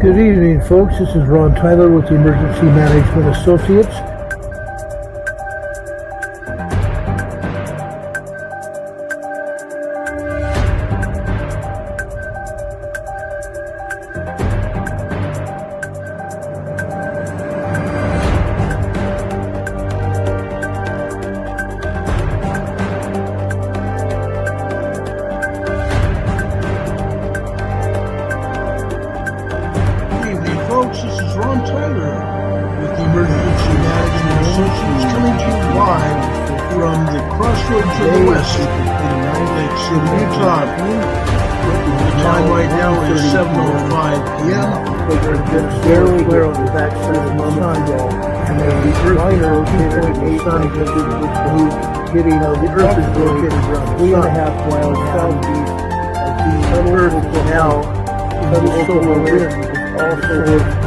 Good evening, folks. This is Ron Tyler with the Emergency Management Associates. The Earth is located around 3.5 miles southeast of the Earth now. The solar wind is also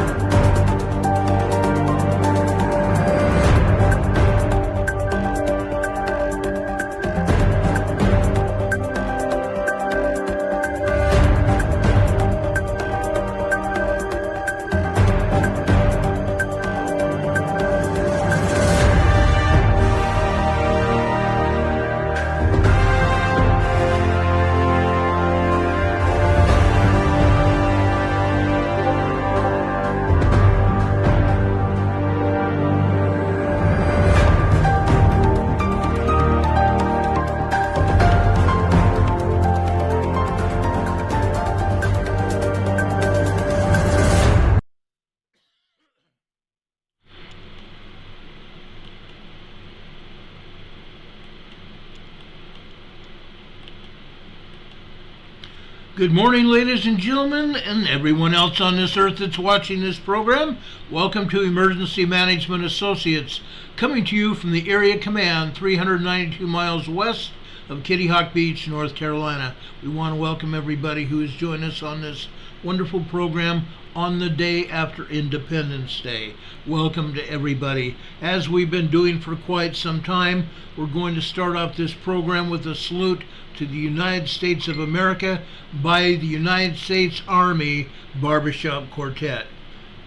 Good morning, ladies and gentlemen, and everyone else on this earth that's watching this program. Welcome to Emergency Management Associates, coming to you from the Area Command, 392 miles west of Kitty Hawk Beach, North Carolina. We want to welcome everybody who is joining us on this wonderful program on the day after Independence Day. Welcome to everybody. As we've been doing for quite some time, we're going to start off this program with a salute to the United States of America by the United States Army Barbershop Quartet.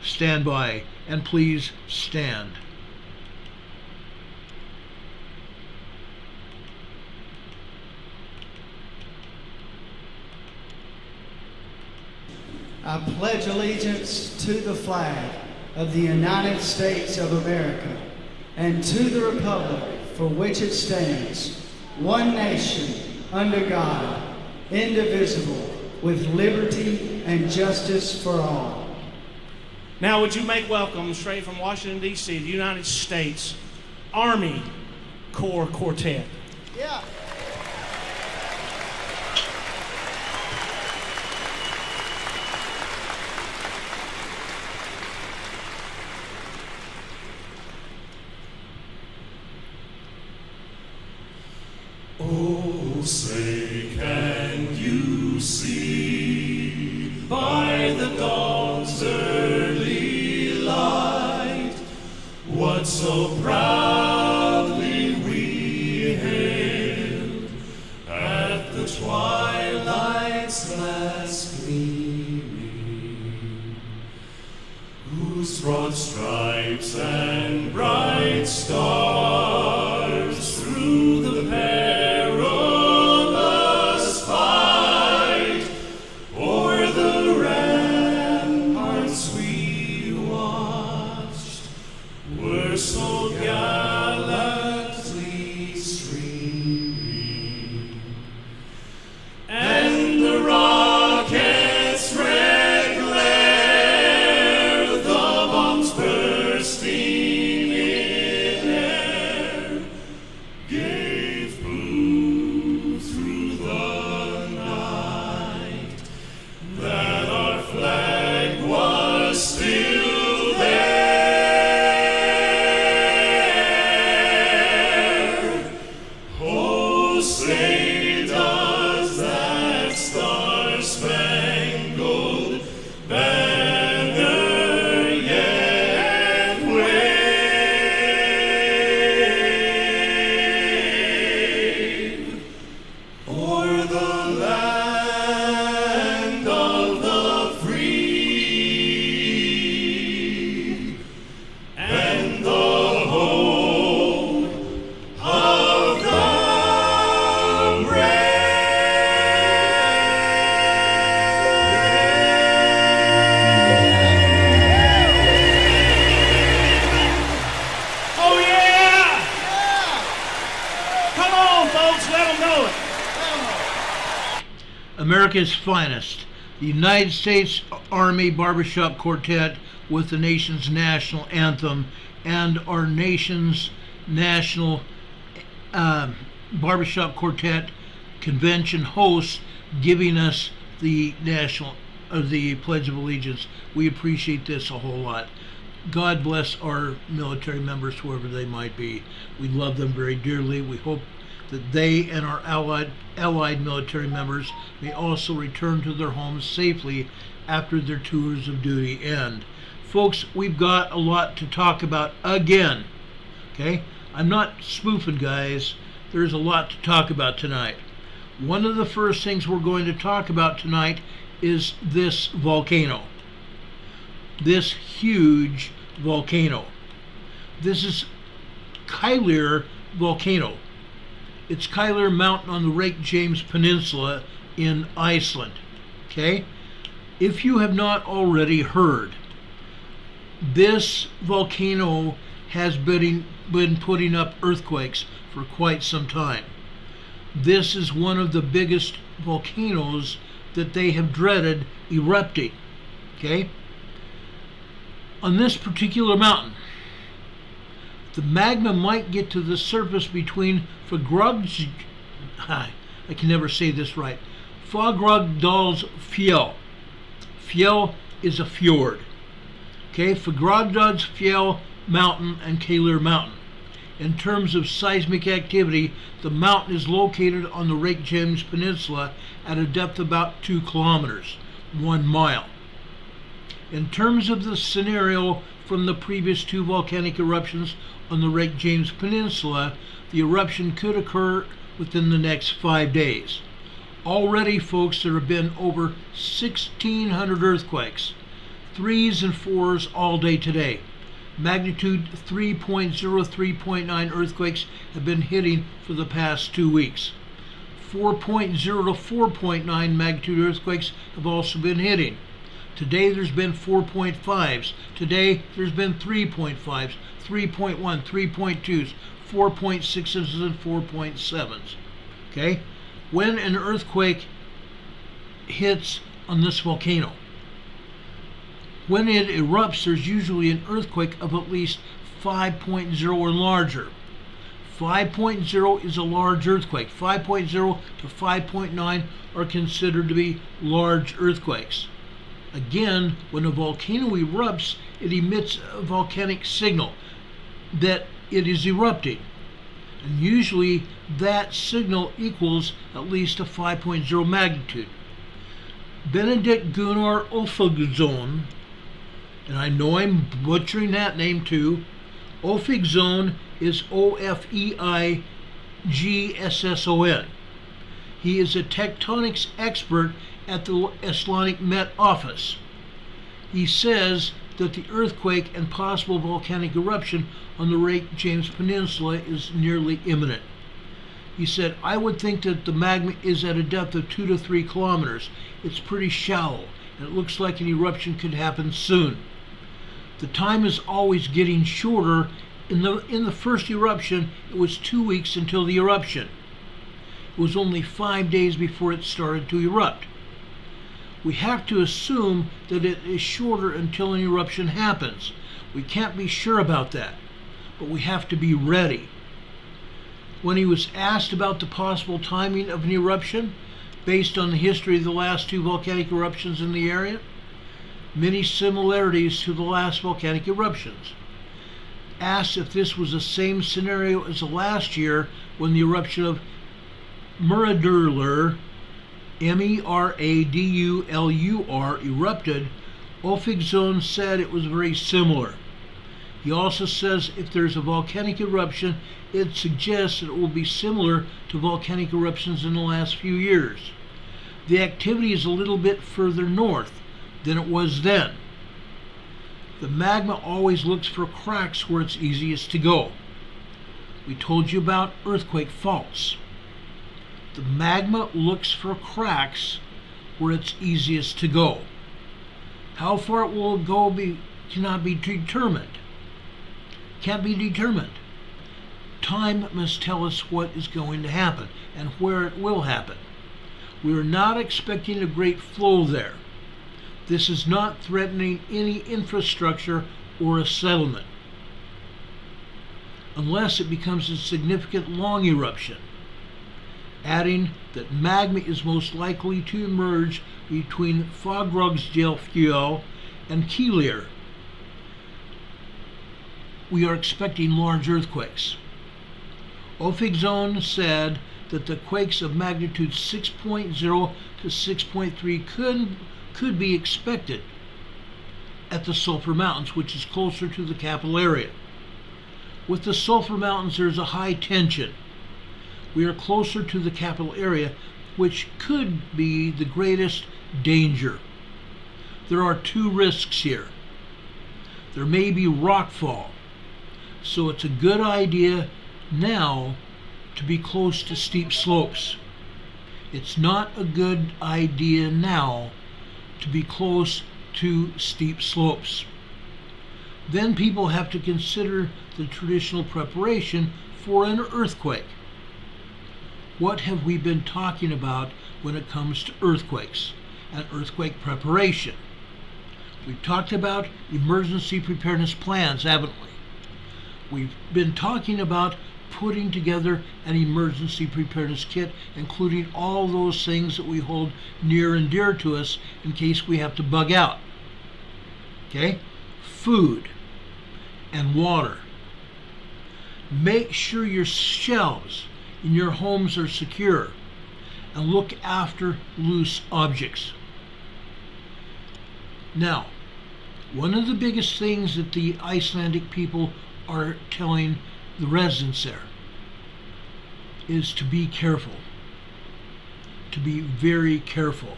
Stand by, and please stand. I pledge allegiance to the flag of the United States of America and to the republic for which it stands, one nation, under God, indivisible, with liberty and justice for all. Now would you make welcome straight from Washington, D.C., the United States Army Corps Quartet. Yeah. Oh, say, can you see by the dawn's early light what so proudly we hailed at the twilight's last gleaming, whose broad stripes and bright stars through the the land of the free. Come on, folks, let them know it. America's finest, the United States Army Barbershop Quartet with the nation's national anthem and our nation's national Barbershop Quartet convention host giving us the the Pledge of Allegiance. We appreciate this a whole lot. God bless our military members, whoever they might be. We love them very dearly. We hope that they and our allied military members may also return to their homes safely after their tours of duty end. Folks, we've got a lot to talk about again. Okay? I'm not spoofing, guys. There's a lot to talk about tonight. One of the first things we're going to talk about tonight is this volcano. This huge volcano. This is Cline Volcano. It's Cline Mountain on the Lake James Peninsula in Iceland. Okay? If you have not already heard, this volcano has been putting up earthquakes for quite some time. This is one of the biggest volcanoes that they have dreaded erupting. Okay? On this particular mountain, the magma might get to the surface between I can never say this right. Fagradalsfjall. Fjell is a fjord. Okay, Fagradalsfjall Mountain and Cline Mountain. In terms of seismic activity, the mountain is located on the Lake James Peninsula at a depth of about 2 kilometers, 1 mile. In terms of the scenario from the previous 2 volcanic eruptions on the Lake James Peninsula, the eruption could occur within the next 5 days. Already, folks, there have been over 1,600 earthquakes, 3s and 4s all day today. Magnitude 3.0, 3.9 earthquakes have been hitting for the past 2 weeks. 4.0 to 4.9 magnitude earthquakes have also been hitting. Today there's been 4.5s. Today there's been 3.5s, 3.1, 3.2s, 4.6s, and 4.7s. Okay? When an earthquake hits on this volcano, when it erupts, there's usually an earthquake of at least 5.0 or larger. 5.0 is a large earthquake. 5.0 to 5.9 are considered to be large earthquakes. Again, when a volcano erupts, it emits a volcanic signal that it is erupting. And usually that signal equals at least a 5.0 magnitude. Benedict Gunnar Ophigson, and I know I'm butchering that name too. Ophigson is Ofeigson. He is a tectonics expert at the Icelandic Met Office. He says that the earthquake and possible volcanic eruption on the Lake James Peninsula is nearly imminent. He said, I would think that the magma is at a depth of 2 to 3 kilometers. It's pretty shallow, and it looks like an eruption could happen soon. The time is always getting shorter. In the first eruption, it was 2 weeks until the eruption. It was only 5 days before it started to erupt. We have to assume that it is shorter until an eruption happens. We can't be sure about that, but we have to be ready. When he was asked about the possible timing of an eruption, based on the history of the last 2 volcanic eruptions in the area, many similarities to the last volcanic eruptions. Asked if this was the same scenario as the last year when the eruption of Meradurlur, Meradulur, erupted, Ophigson said it was very similar. He also says if there's a volcanic eruption, it suggests that it will be similar to volcanic eruptions in the last few years. The activity is a little bit further north than it was then. The magma always looks for cracks where it's easiest to go. We told you about earthquake faults. The magma looks for cracks where it's easiest to go. How far it will go cannot be determined. Can't be determined. Time must tell us what is going to happen and where it will happen. We are not expecting a great flow there. This is not threatening any infrastructure or a settlement, unless it becomes a significant long eruption. Adding that magma is most likely to emerge between Fagradalsfjall and Keilir. We are expecting large earthquakes. Ofigzone said that the quakes of magnitude 6.0 to 6.3 could be expected at the Sulphur Mountains, which is closer to the capital area. With the Sulphur Mountains, there's a high tension. We are closer to the capital area, which could be the greatest danger. There are two risks here. There may be rockfall, so it's a good idea now to be close to steep slopes. It's not a good idea now to be close to steep slopes. Then people have to consider the traditional preparation for an earthquake. What have we been talking about when it comes to earthquakes and earthquake preparation? We've talked about emergency preparedness plans, haven't we? We've been talking about putting together an emergency preparedness kit, including all those things that we hold near and dear to us in case we have to bug out. Okay? Food and water. Make sure your shelves in your homes are secure, and look after loose objects. Now, one of the biggest things that the Icelandic people are telling the residents there is to be careful, to be very careful.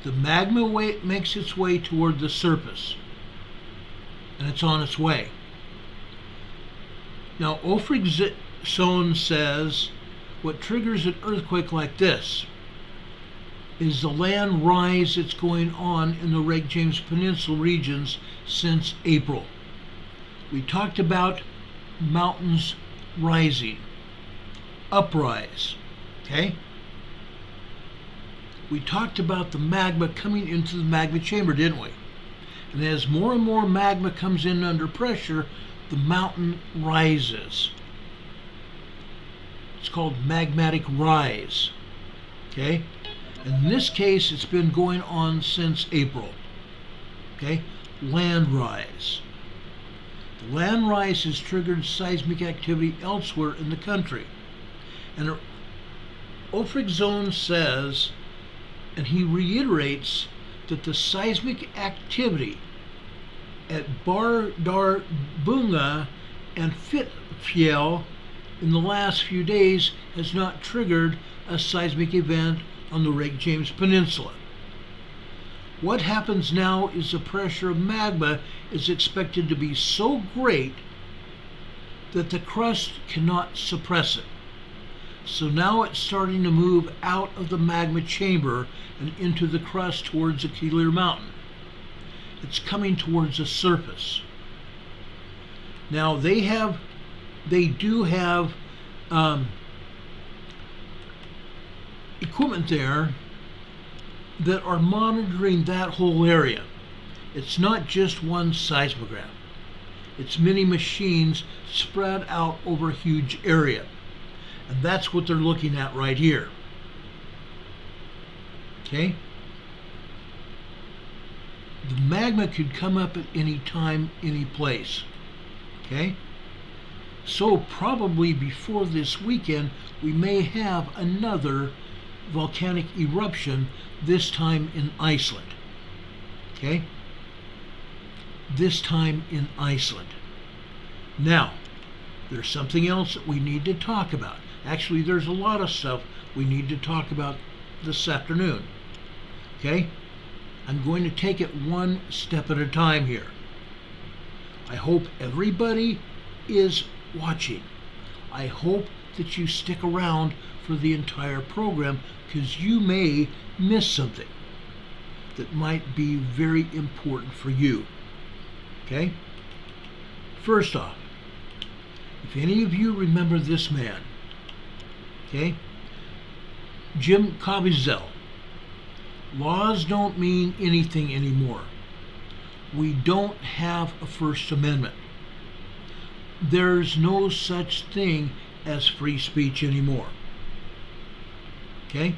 The magma makes its way toward the surface, and it's on its way. Now, Ofigzone says what triggers an earthquake like this is the land rise that's going on in the Lake James Peninsula regions since April. We talked about mountains rising, uprise, okay? We talked about the magma coming into the magma chamber, didn't we? And as more and more magma comes in under pressure, the mountain rises. It's called magmatic rise, okay? In this case, it's been going on since April, okay? Land rise. The land rise has triggered seismic activity elsewhere in the country. And Ofigzone says, and he reiterates, that the seismic activity at Bardarbunga and Fitfjell in the last few days has not triggered a seismic event on the Lake James Peninsula. What happens now is the pressure of magma is expected to be so great that the crust cannot suppress it. So now it's starting to move out of the magma chamber and into the crust towards the Keilir Mountain. It's coming towards the surface. Now they do have equipment there that are monitoring that whole area. It's not just one seismograph. It's many machines spread out over a huge area. And that's what they're looking at right here. Okay? The magma could come up at any time, any place. Okay? So probably before this weekend, we may have another volcanic eruption, this time in Iceland. Okay? This time in Iceland. Now, there's something else that we need to talk about. Actually, there's a lot of stuff we need to talk about this afternoon. Okay? I'm going to take it one step at a time here. I hope everybody is watching. I hope that you stick around for the entire program, because you may miss something that might be very important for you. Okay? First off, If any of you remember this man, okay, Jim Caviezel, laws don't mean anything anymore. We don't have a First Amendment. There's no such thing as free speech anymore. Okay?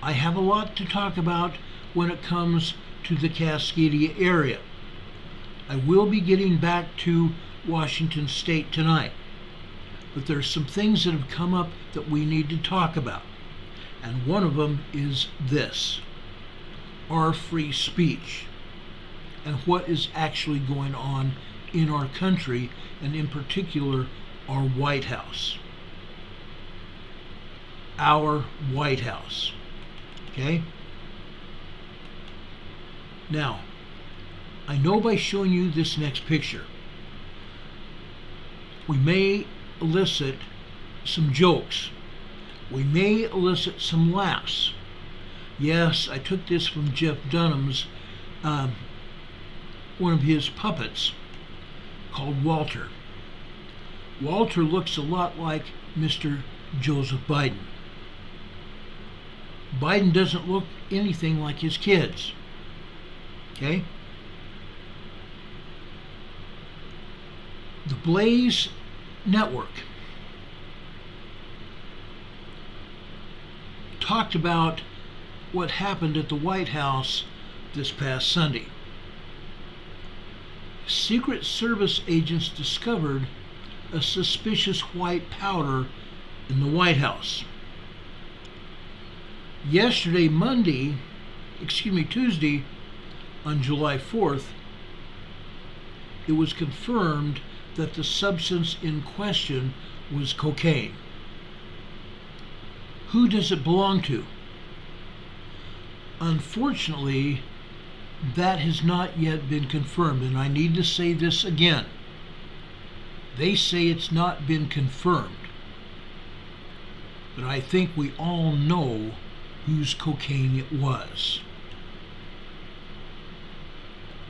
I have a lot to talk about when it comes to the Cascadia area. I will be getting back to Washington State tonight, but there's some things that have come up that we need to talk about, and one of them is this: our free speech and what is actually going on in our country, and in particular our White House. Our White House. Okay? Now, I know by showing you this next picture, we may elicit some jokes. We may elicit some laughs. Yes, I took this from Jeff Dunham's, one of his puppets, called Walter. Walter looks a lot like Mr. Joseph Biden. Biden doesn't look anything like his kids. Okay? The Blaze Network talked about what happened at the White House this past Sunday. Secret Service agents discovered a suspicious white powder in the White House. Yesterday, Tuesday, on July 4th, it was confirmed that the substance in question was cocaine. Who does it belong to? Unfortunately, that has not yet been confirmed, and I need to say this again. They say it's not been confirmed, but I think we all know whose cocaine it was.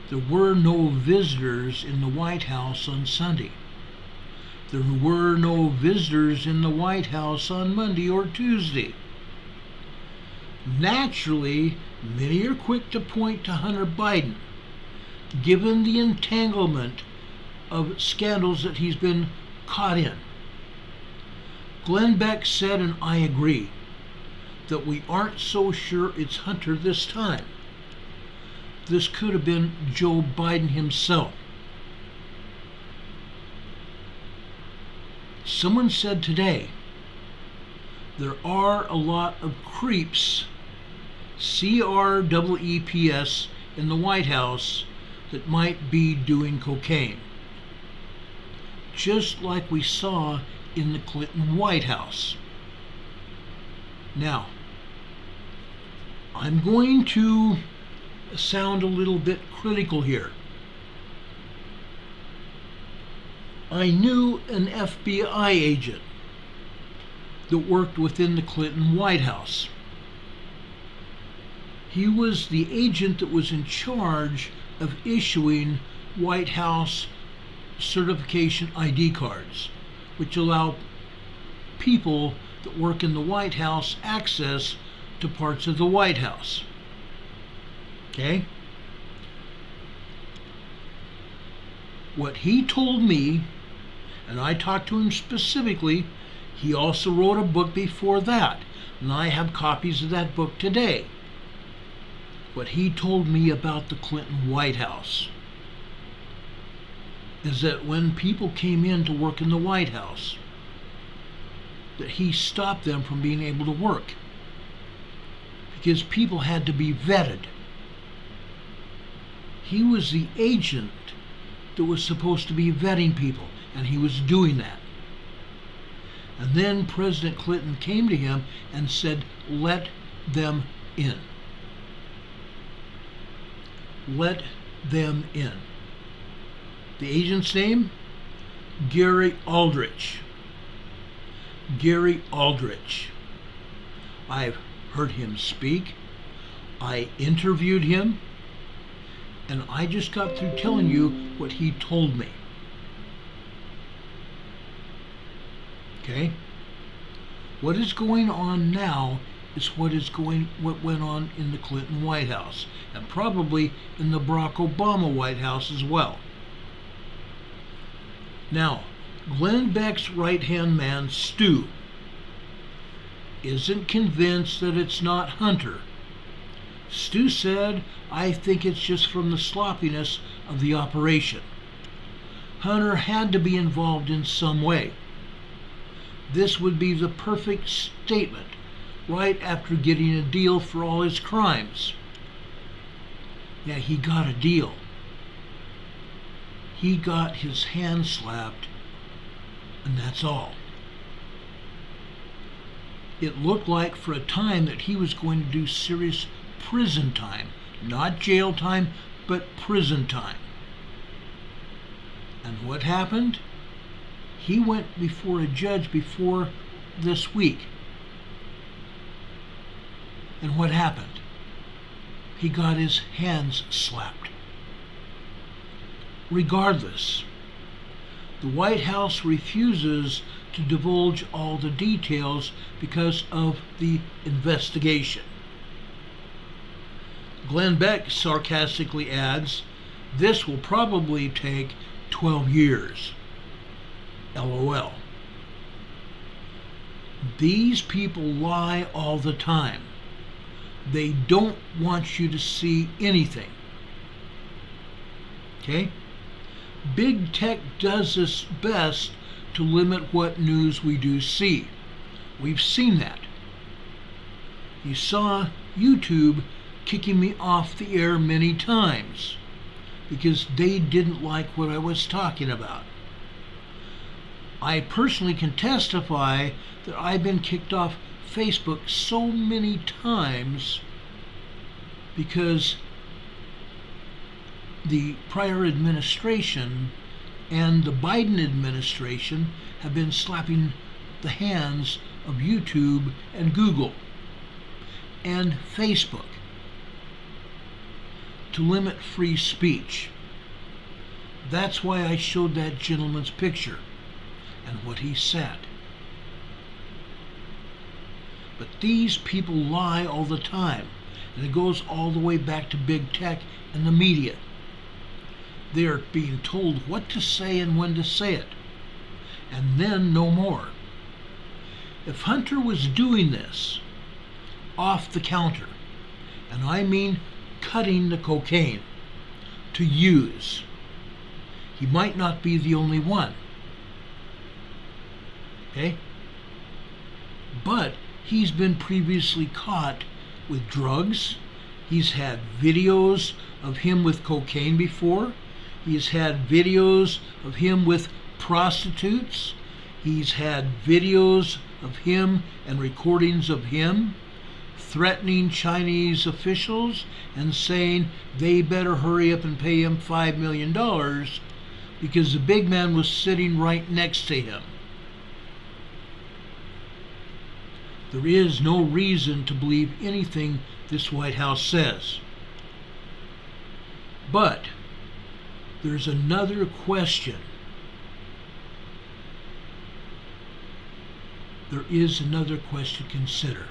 There were no visitors in the White House on Sunday. There were no visitors in the White House on Monday or Tuesday. Naturally, many are quick to point to Hunter Biden, given the entanglement of scandals that he's been caught in. Glenn Beck said, and I agree, that we aren't so sure it's Hunter this time. This could have been Joe Biden himself. Someone said today, there are a lot of creeps, CREEPS, in the White House that might be doing cocaine. Just like we saw in the Clinton White House. Now, I'm going to sound a little bit critical here. I knew an FBI agent that worked within the Clinton White House. He was the agent that was in charge of issuing White House certification ID cards, which allow people that work in the White House access to parts of the White House. Okay? What he told me, and I talked to him specifically, he also wrote a book before that, and I have copies of that book today. What he told me about the Clinton White House is that when people came in to work in the White House, that he stopped them from being able to work because people had to be vetted. He was the agent that was supposed to be vetting people, and he was doing that. And then President Clinton came to him and said, let them in. Let them in. The agent's name? Gary Aldrich. Gary Aldrich. I've heard him speak. I interviewed him. And I just got through telling you what he told me. Okay? What is going on now is what went on in the Clinton White House, and probably in the Barack Obama White House as well. Now, Glenn Beck's right-hand man, Stu, isn't convinced that it's not Hunter. Stu said, "I think it's just from the sloppiness of the operation. Hunter had to be involved in some way. This would be the perfect statement right after getting a deal for all his crimes." Yeah, he got a deal. He got his hand slapped, and that's all. It looked like for a time that he was going to do serious prison time. Not jail time, but prison time. And what happened? He went before a judge before this week. And what happened? He got his hands slapped. Regardless, the White House refuses to divulge all the details because of the investigation. Glenn Beck sarcastically adds, "This will probably take 12 years. LOL. These people lie all the time. They don't want you to see anything. Okay? Big tech does its best to limit what news we do see. We've seen that. You saw YouTube kicking me off the air many times because they didn't like what I was talking about. I personally can testify that I've been kicked off Facebook so many times because the prior administration and the Biden administration have been slapping the hands of YouTube and Google and Facebook to limit free speech. That's why I showed that gentleman's picture and what he said. But these people lie all the time, and it goes all the way back to big tech and the media. They are being told what to say and when to say it, and then no more. If Hunter was doing this off the counter, and I mean cutting the cocaine to use, he might not be the only one. Okay? But he's been previously caught with drugs. He's had videos of him with cocaine before. He's had videos of him with prostitutes. He's had videos of him and recordings of him threatening Chinese officials and saying they better hurry up and pay him $5 million because the big man was sitting right next to him. There is no reason to believe anything this White House says. But there's another question. There is another question to consider.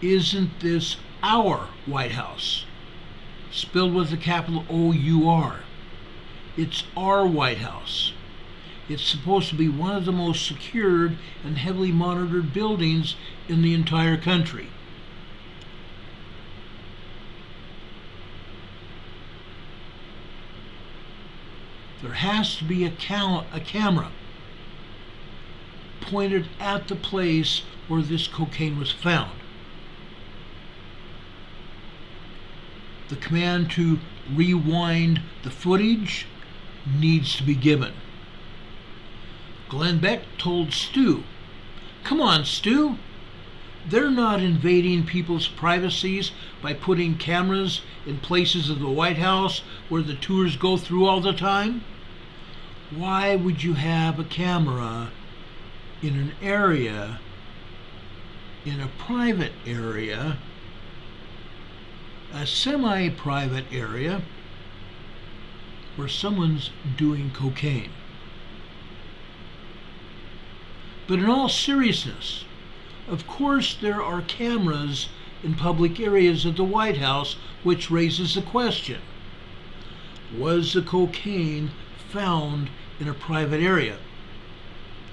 Isn't this our White House? Spelled with a capital O-U-R. It's our White House. It's supposed to be one of the most secured and heavily monitored buildings in the entire country. There has to be a camera pointed at the place where this cocaine was found. The command to rewind the footage needs to be given. Glenn Beck told Stu, "Come on, Stu. They're not invading people's privacies by putting cameras in places of the White House where the tours go through all the time. Why would you have a camera in an area, in a private area, a semi-private area, where someone's doing cocaine?" But in all seriousness, of course there are cameras in public areas of the White House, which raises the question, was the cocaine found in a private area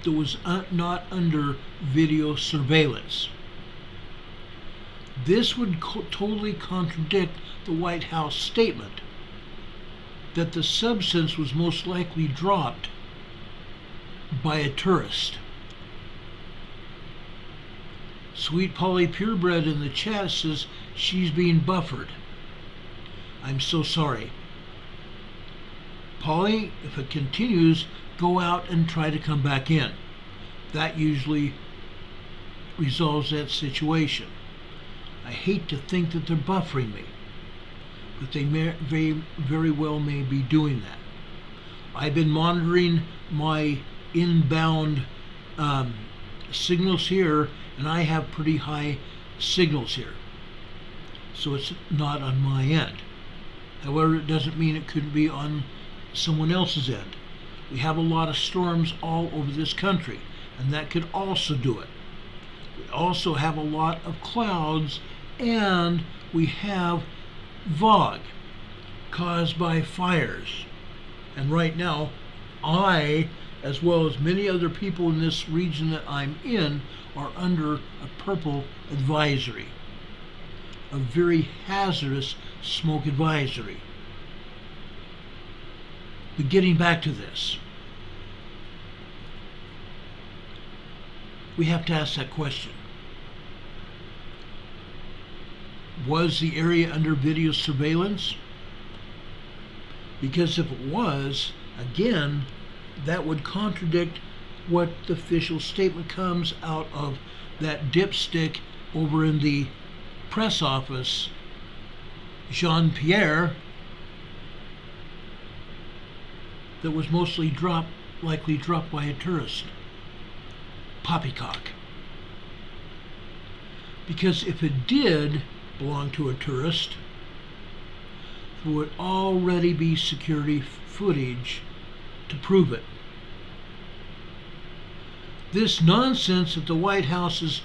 that was not under video surveillance? This would totally contradict the White House statement that the substance was most likely dropped by a tourist. Sweet Polly Purebred in the chat says she's being buffered. I'm so sorry. Polly, if it continues, go out and try to come back in. That usually resolves that situation. I hate to think that they're buffering me, but they very well may be doing that. I've been monitoring my inbound signals here, and I have pretty high signals here, so it's not on my end. However, it doesn't mean it couldn't be on someone else's end. We have a lot of storms all over this country, and that could also do it. We also have a lot of clouds, and we have fog caused by fires. And right now, I, as well as many other people in this region that I'm in, are under a purple advisory, a very hazardous smoke advisory. But getting back to this, we have to ask that question. Was the area under video surveillance? Because if it was, again, that would contradict what the official statement comes out of that dipstick over in the press office, Jean-Pierre, that was mostly likely dropped by a tourist. Poppycock. Because if it did belong to a tourist, there would already be security footage to prove it. This nonsense that the White House is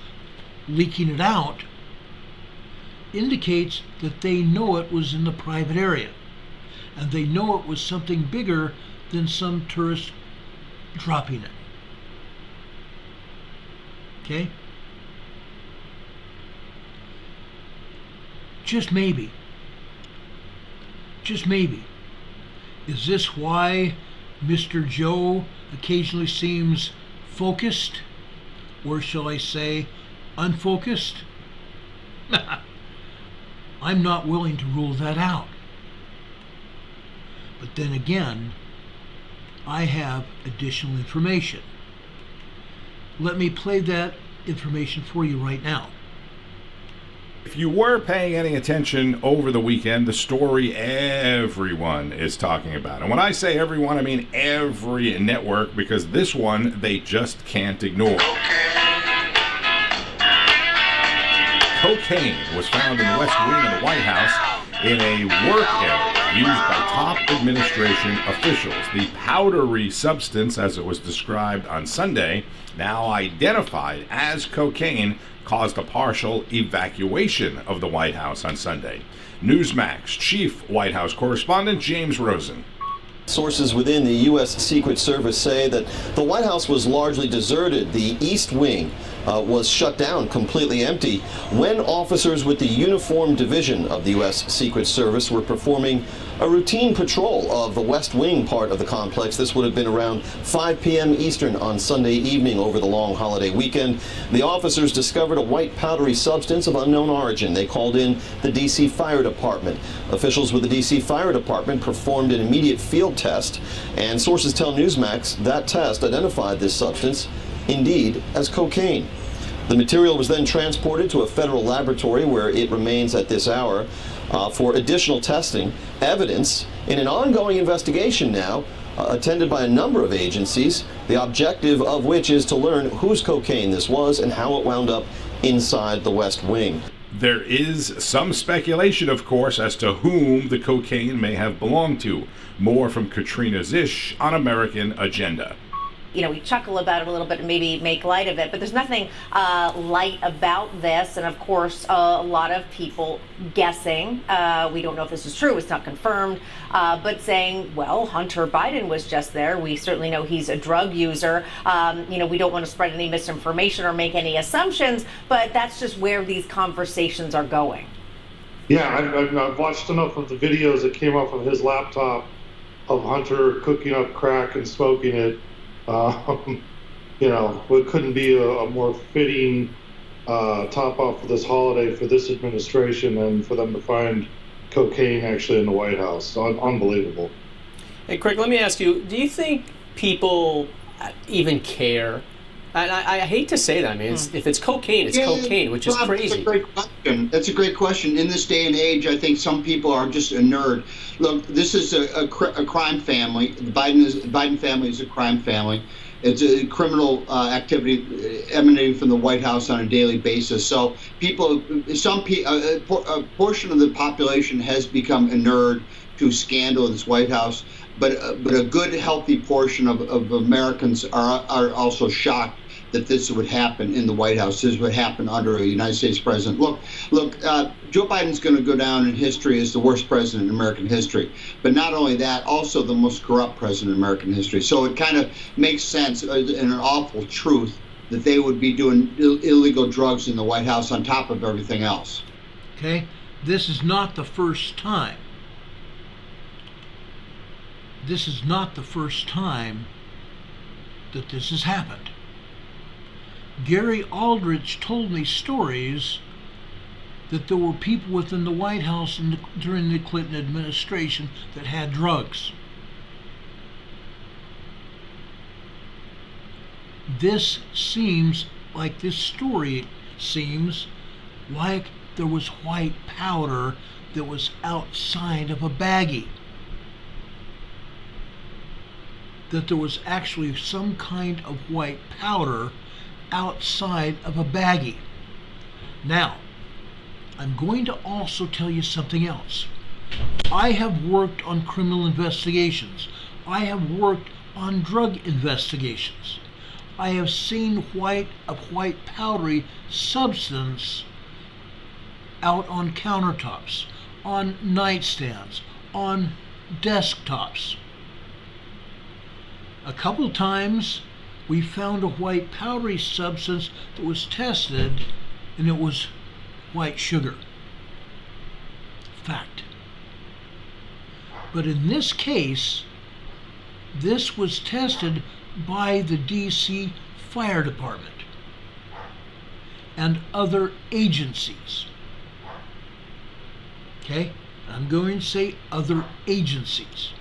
leaking it out indicates that they know it was in the private area, and they know it was something bigger than some tourist dropping it. Okay? Just maybe, is this why Mr. Joe occasionally seems focused, or shall I say unfocused? I'm not willing to rule that out. But then again, I have additional information. Let me play that information for you right now. If you were paying any attention over the weekend, the story everyone is talking about. And when I say everyone, I mean every network, because this one they just can't ignore. Cocaine was found in the West Wing of the White House in a work area used by top administration officials. The powdery substance, as it was described on Sunday, now identified as cocaine, caused a partial evacuation of the White House on Sunday. Newsmax chief White House correspondent James Rosen. Sources within the U.S. Secret Service say that the White House was largely deserted. The East Wing was shut down, completely empty, when officers with the Uniform Division of the U.S. Secret Service were performing a routine patrol of the West Wing part of the complex. This would have been around 5 p.m. Eastern on Sunday evening over the long holiday weekend. The officers discovered a white powdery substance of unknown origin. They called in the D.C. Fire Department. Officials with the D.C. Fire Department performed an immediate field test, and sources tell Newsmax that test identified this substance indeed as cocaine. The material was then transported to a federal laboratory where it remains at this hour for additional testing. Evidence in an ongoing investigation now, attended by a number of agencies, the objective of which is to learn whose cocaine this was and how it wound up inside the West Wing. There is some speculation, of course, as to whom the cocaine may have belonged to. More from Katrina Zish on American Agenda. we chuckle about it a little bit and maybe make light of it, but there's nothing light about this. And of course, a lot of people guessing, we don't know if this is true, it's not confirmed, but saying, well, Hunter Biden was just there. We certainly know he's a drug user. We don't want to spread any misinformation or make any assumptions, but that's just where these conversations are going. Yeah, I've watched enough of the videos that came off of his laptop of Hunter cooking up crack and smoking it. It couldn't be a more fitting top off for this holiday for this administration than for them to find cocaine actually in the White House. Unbelievable. Hey, Craig, let me ask you, do you think people even care? And I hate to say that. I mean, if it's cocaine, it's cocaine, which is crazy. That's a great question. That's a great question. In this day and age, I think some people are just a nerd. Look, this is a crime family. The Biden family is a crime family. It's a criminal activity emanating from the White House on a daily basis. So a portion of the population has become inured to scandal in this White House. But a good, healthy portion of Americans are also shocked that this would happen in the White House. This would happen under a United States president. Look, Joe Biden's going to go down in history as the worst president in American history. But not only that, also the most corrupt president in American history. So it kind of makes sense and an awful truth that they would be doing illegal drugs in the White House on top of everything else. Okay, this is not the first time. This is not the first time that this has happened. Gary Aldrich told me stories that there were people within the White House during the Clinton administration that had drugs. This story seems like there was white powder that was outside of a baggie. That there was actually some kind of white powder outside of a baggie. Now, I'm going to also tell you something else. I have worked on criminal investigations. I have worked on drug investigations. I have seen white powdery substance out on countertops, on nightstands, on desktops. A couple times we found a white powdery substance that was tested, and it was white sugar. Fact. But in this case, this was tested by the DC Fire Department and other agencies. Okay? I'm going to say other agencies.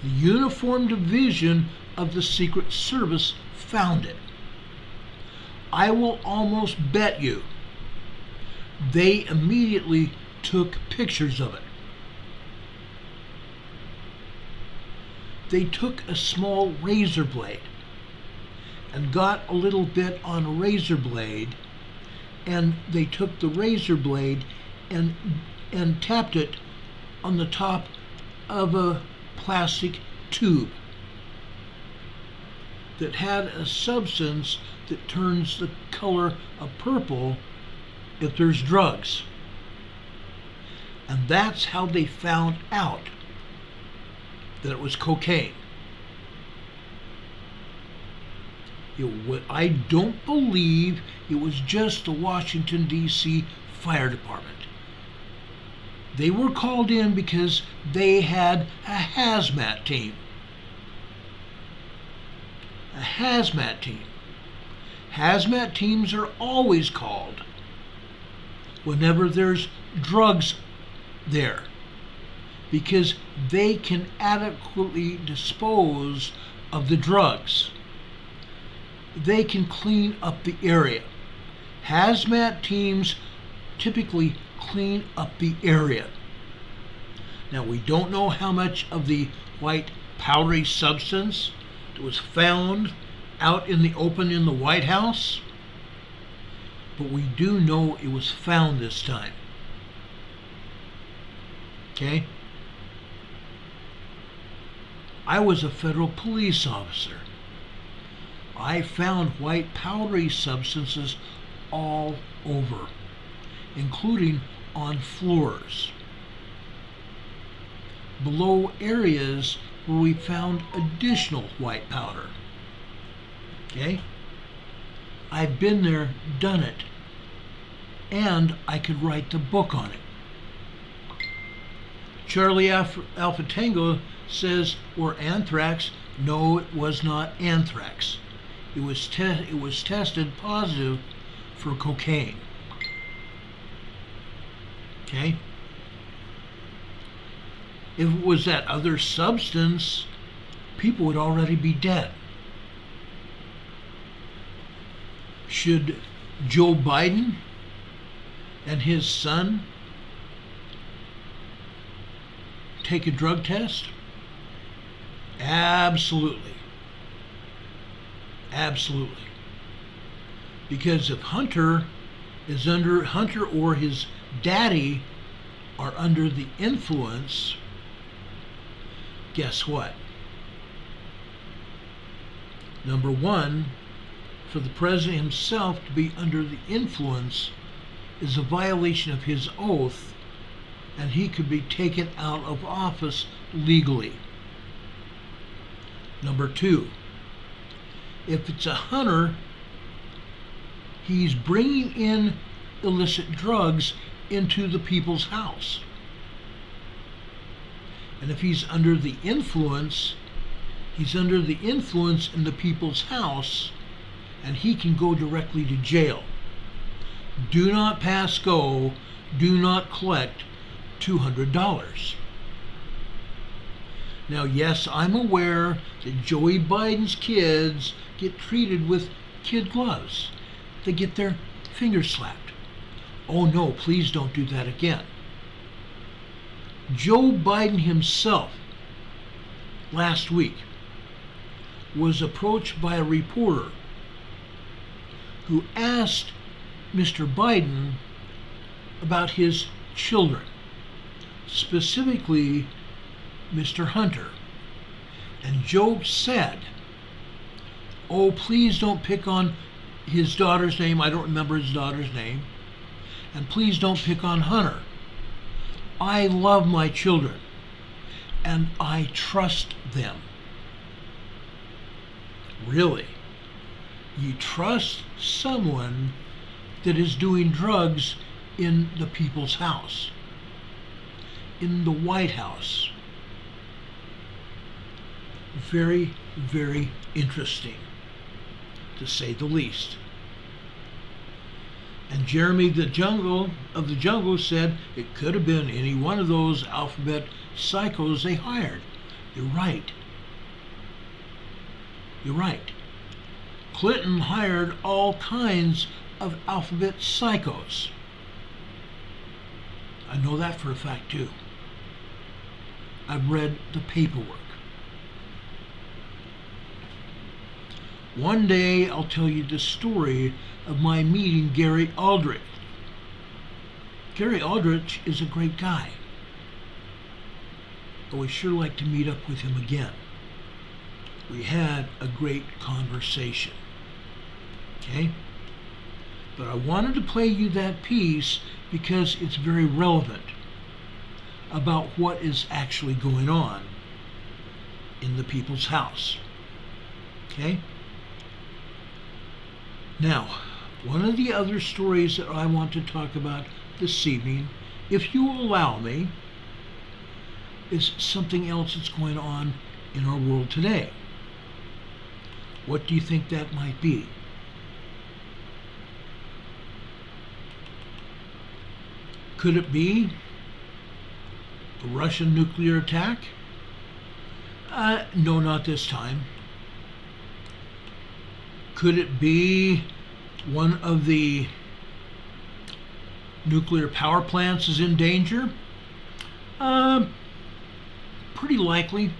The Uniform Division of the Secret Service found it. I will almost bet you they immediately took pictures of it. They took a small razor blade and got a little bit on a razor blade, and they took the razor blade and tapped it on the top of a plastic tube that had a substance that turns the color of purple if there's drugs. And that's how they found out that it was cocaine. I don't believe it was just the Washington, D.C. Fire Department. They were called in because they had a hazmat team. A hazmat team. Hazmat teams are always called whenever there's drugs there, because they can adequately dispose of the drugs. They can clean up the area. Hazmat teams typically clean up the area. Now, we don't know how much of the white powdery substance that was found out in the open in the White House, but we do know it was found this time. Okay? I was a federal police officer. I found white powdery substances all over, including on floors, below areas where we found additional white powder. Okay? I've been there, done it, and I could write the book on it. Charlie Alpha Tango says, or anthrax. No, it was not anthrax. It was tested positive for cocaine. Okay? If it was that other substance, people would already be dead. Should Joe Biden and his son take a drug test? Absolutely. Absolutely. Because if Hunter or his daddy are under the influence, guess what? Number one, for the president himself to be under the influence is a violation of his oath, and he could be taken out of office legally. Number two, if it's a Hunter, he's bringing in illicit drugs into the people's house. And if he's under the influence, he's under the influence in the people's house, and he can go directly to jail. Do not pass go, do not collect $200. Now, yes, I'm aware that Joey Biden's kids get treated with kid gloves. They get their fingers slapped. Oh no, please don't do that again. Joe Biden himself, last week, was approached by a reporter who asked Mr. Biden about his children, specifically Mr. Hunter. And Joe said, oh, please don't pick on his daughter's name. I don't remember his daughter's name. And please don't pick on Hunter. I love my children, and I trust them. Really? You trust someone that is doing drugs in the people's house, in the White House? Very, very interesting, to say the least. And Jeremy the Jungle said it could have been any one of those alphabet psychos they hired. You're right. You're right. Clinton hired all kinds of alphabet psychos. I know that for a fact too. I've read the paperwork. One day I'll tell you the story of my meeting Gary Aldrich. Gary Aldrich is a great guy. I would sure like to meet up with him again. We had a great conversation. Okay? But I wanted to play you that piece because it's very relevant about what is actually going on in the people's house. Okay? Now, one of the other stories that I want to talk about this evening, if you will allow me, is something else that's going on in our world today. What do you think that might be? Could it be a Russian nuclear attack? No, not this time. Could it be one of the nuclear power plants is in danger? Pretty likely.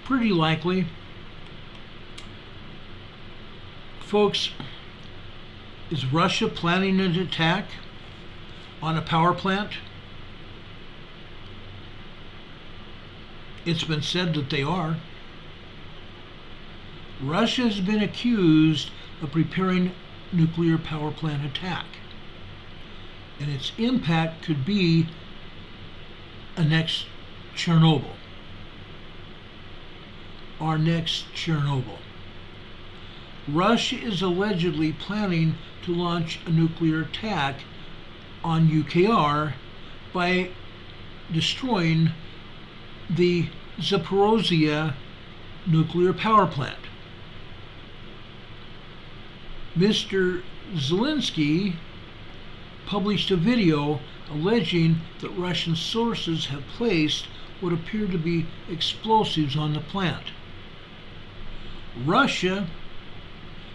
Pretty likely. Folks, is Russia planning an attack on a power plant? It's been said that they are. Russia has been accused of preparing nuclear power plant attack, and its impact could be a next Chernobyl. Our next Chernobyl. Russia is allegedly planning to launch a nuclear attack on UKR by destroying the Zaporozhye nuclear power plant. Mr. Zelensky published a video alleging that Russian sources have placed what appear to be explosives on the plant. Russia,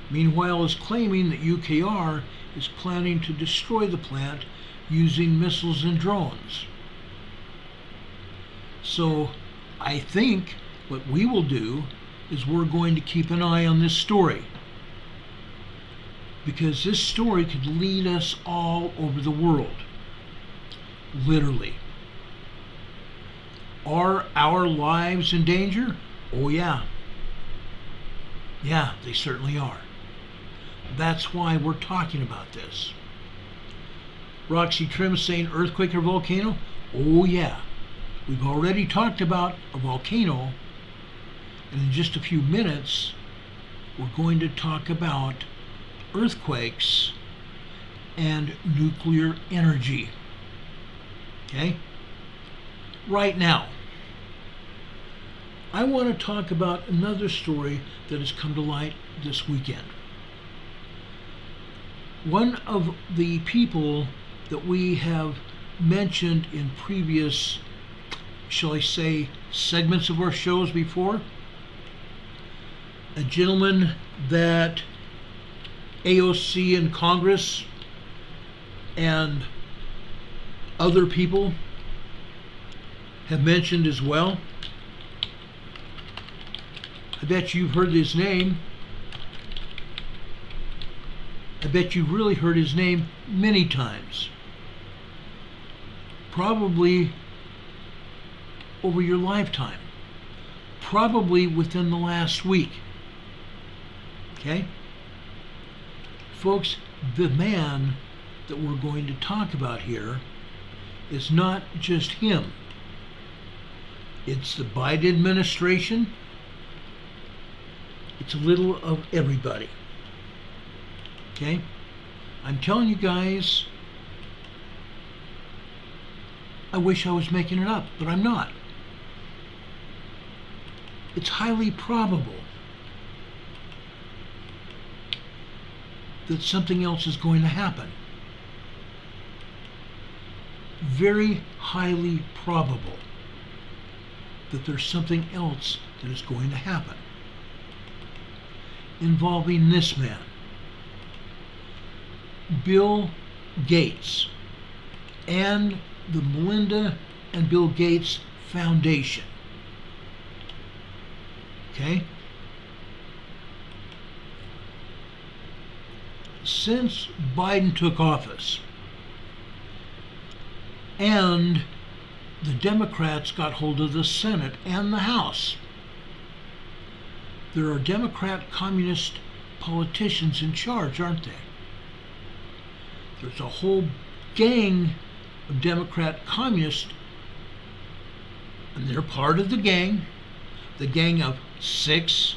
meanwhile, is claiming that UKR is planning to destroy the plant using missiles and drones. So I think what we will do is we're going to keep an eye on this story, because this story could lead us all over the world, literally. Are our lives in danger? Oh yeah. Yeah, they certainly are. That's why we're talking about this. Roxy Trim saying earthquake or volcano? Oh yeah. We've already talked about a volcano, and in just a few minutes we're going to talk about earthquakes and nuclear energy. Okay? Right now, I want to talk about another story that has come to light this weekend. One of the people that we have mentioned in previous, shall I say, segments of our shows before, a gentleman that AOC in Congress and other people have mentioned as well. I bet you've heard his name. I bet you've really heard his name many times. Probably over your lifetime. Probably within the last week. Okay? Folks, the man that we're going to talk about here is not just him. It's the Biden administration. It's a little of everybody. Okay? I'm telling you guys, I wish I was making it up, but I'm not. It's highly probable that something else is going to happen. Very highly probable that there's something else that is going to happen involving this man, Bill Gates, and the Melinda and Bill Gates Foundation. Okay? Since Biden took office and the Democrats got hold of the Senate and the House, there are Democrat communist politicians in charge, aren't they? There's a whole gang of Democrat communists, and they're part of the gang of 6,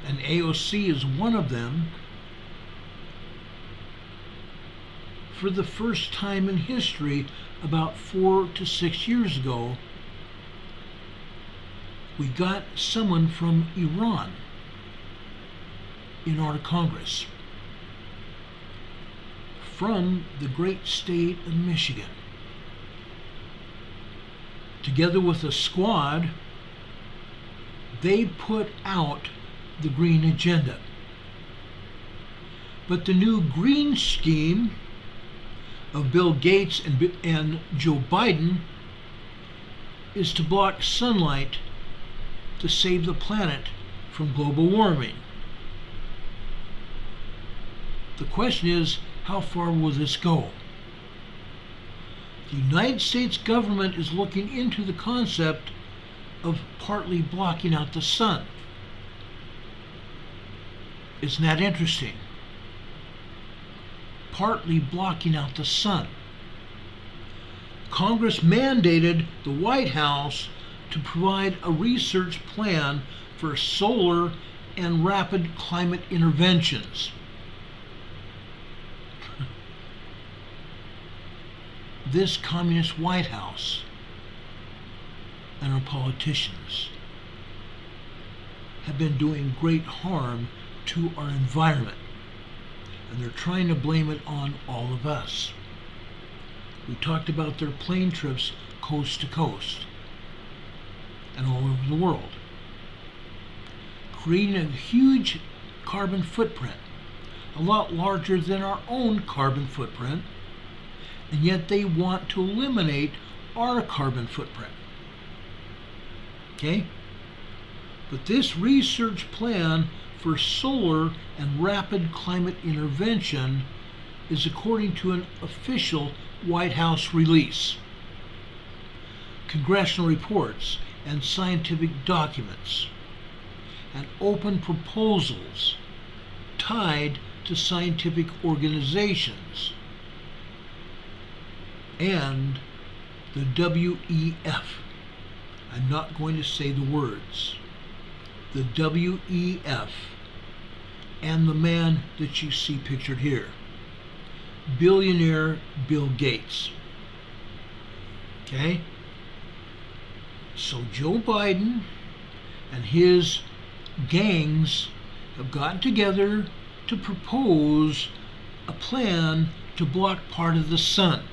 and AOC is one of them. For the first time in history, about 4 to 6 years ago, we got someone from Iran in our Congress, from the great state of Michigan. Together with a squad, they put out the green agenda. But the new green scheme of Bill Gates and Joe Biden is to block sunlight to save the planet from global warming. The question is, how far will this go? The United States government is looking into the concept of partly blocking out the sun. Isn't that interesting? Partly blocking out the sun. Congress mandated the White House to provide a research plan for solar and rapid climate interventions. This communist White House and our politicians have been doing great harm to our environment, and they're trying to blame it on all of us. We talked about their plane trips coast to coast and all over the world, creating a huge carbon footprint, a lot larger than our own carbon footprint, and yet they want to eliminate our carbon footprint. Okay? But this research plan for solar and rapid climate intervention is according to an official White House release. Congressional reports and scientific documents and open proposals tied to scientific organizations and the WEF. I'm not going to say the words. The WEF and the man that you see pictured here, billionaire Bill Gates. Okay? So Joe Biden and his gangs have gotten together to propose a plan to block part of the sun.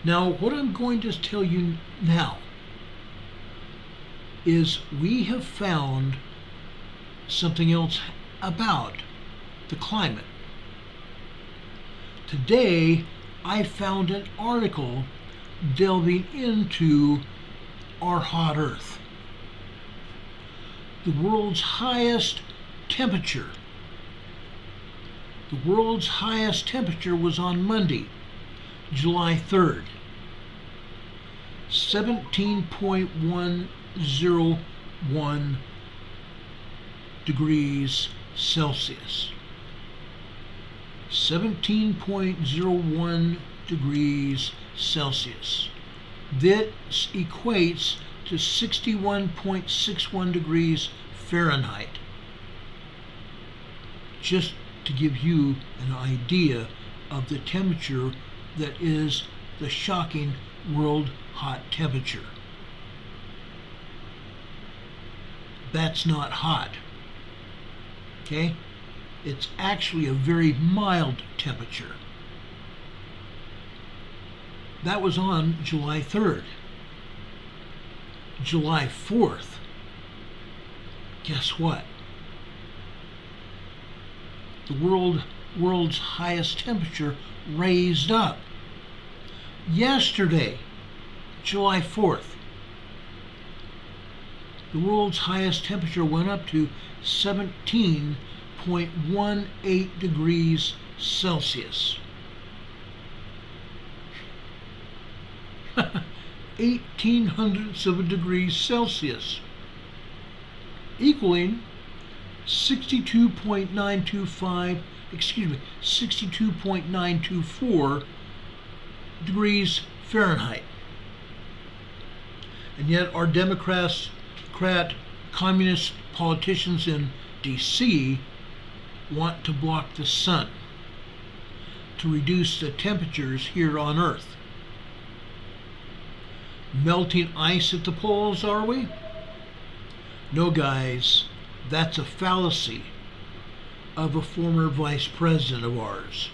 Now, what I'm going to tell you now is we have found something else about the climate. Today, I found an article delving into our hot Earth. The world's highest temperature. The world's highest temperature was on Monday, July 3rd. 17.101 degrees Celsius. 17.01 degrees Celsius. That equates to 61.61 degrees Fahrenheit. Just to give you an idea of the temperature that is the shocking world hot temperature. That's not hot. Okay? It's actually a very mild temperature. That was on July 3rd. July 4th, guess what? The world's highest temperature raised up. Yesterday, July 4th, the world's highest temperature went up to 17.18 degrees Celsius. 0.18 of a degree Celsius, equaling 62.924 degrees Fahrenheit. And yet our Democrat communist politicians in DC want to block the sun to reduce the temperatures here on Earth. Melting ice at the poles, are we? No, guys, that's a fallacy of a former vice president of ours.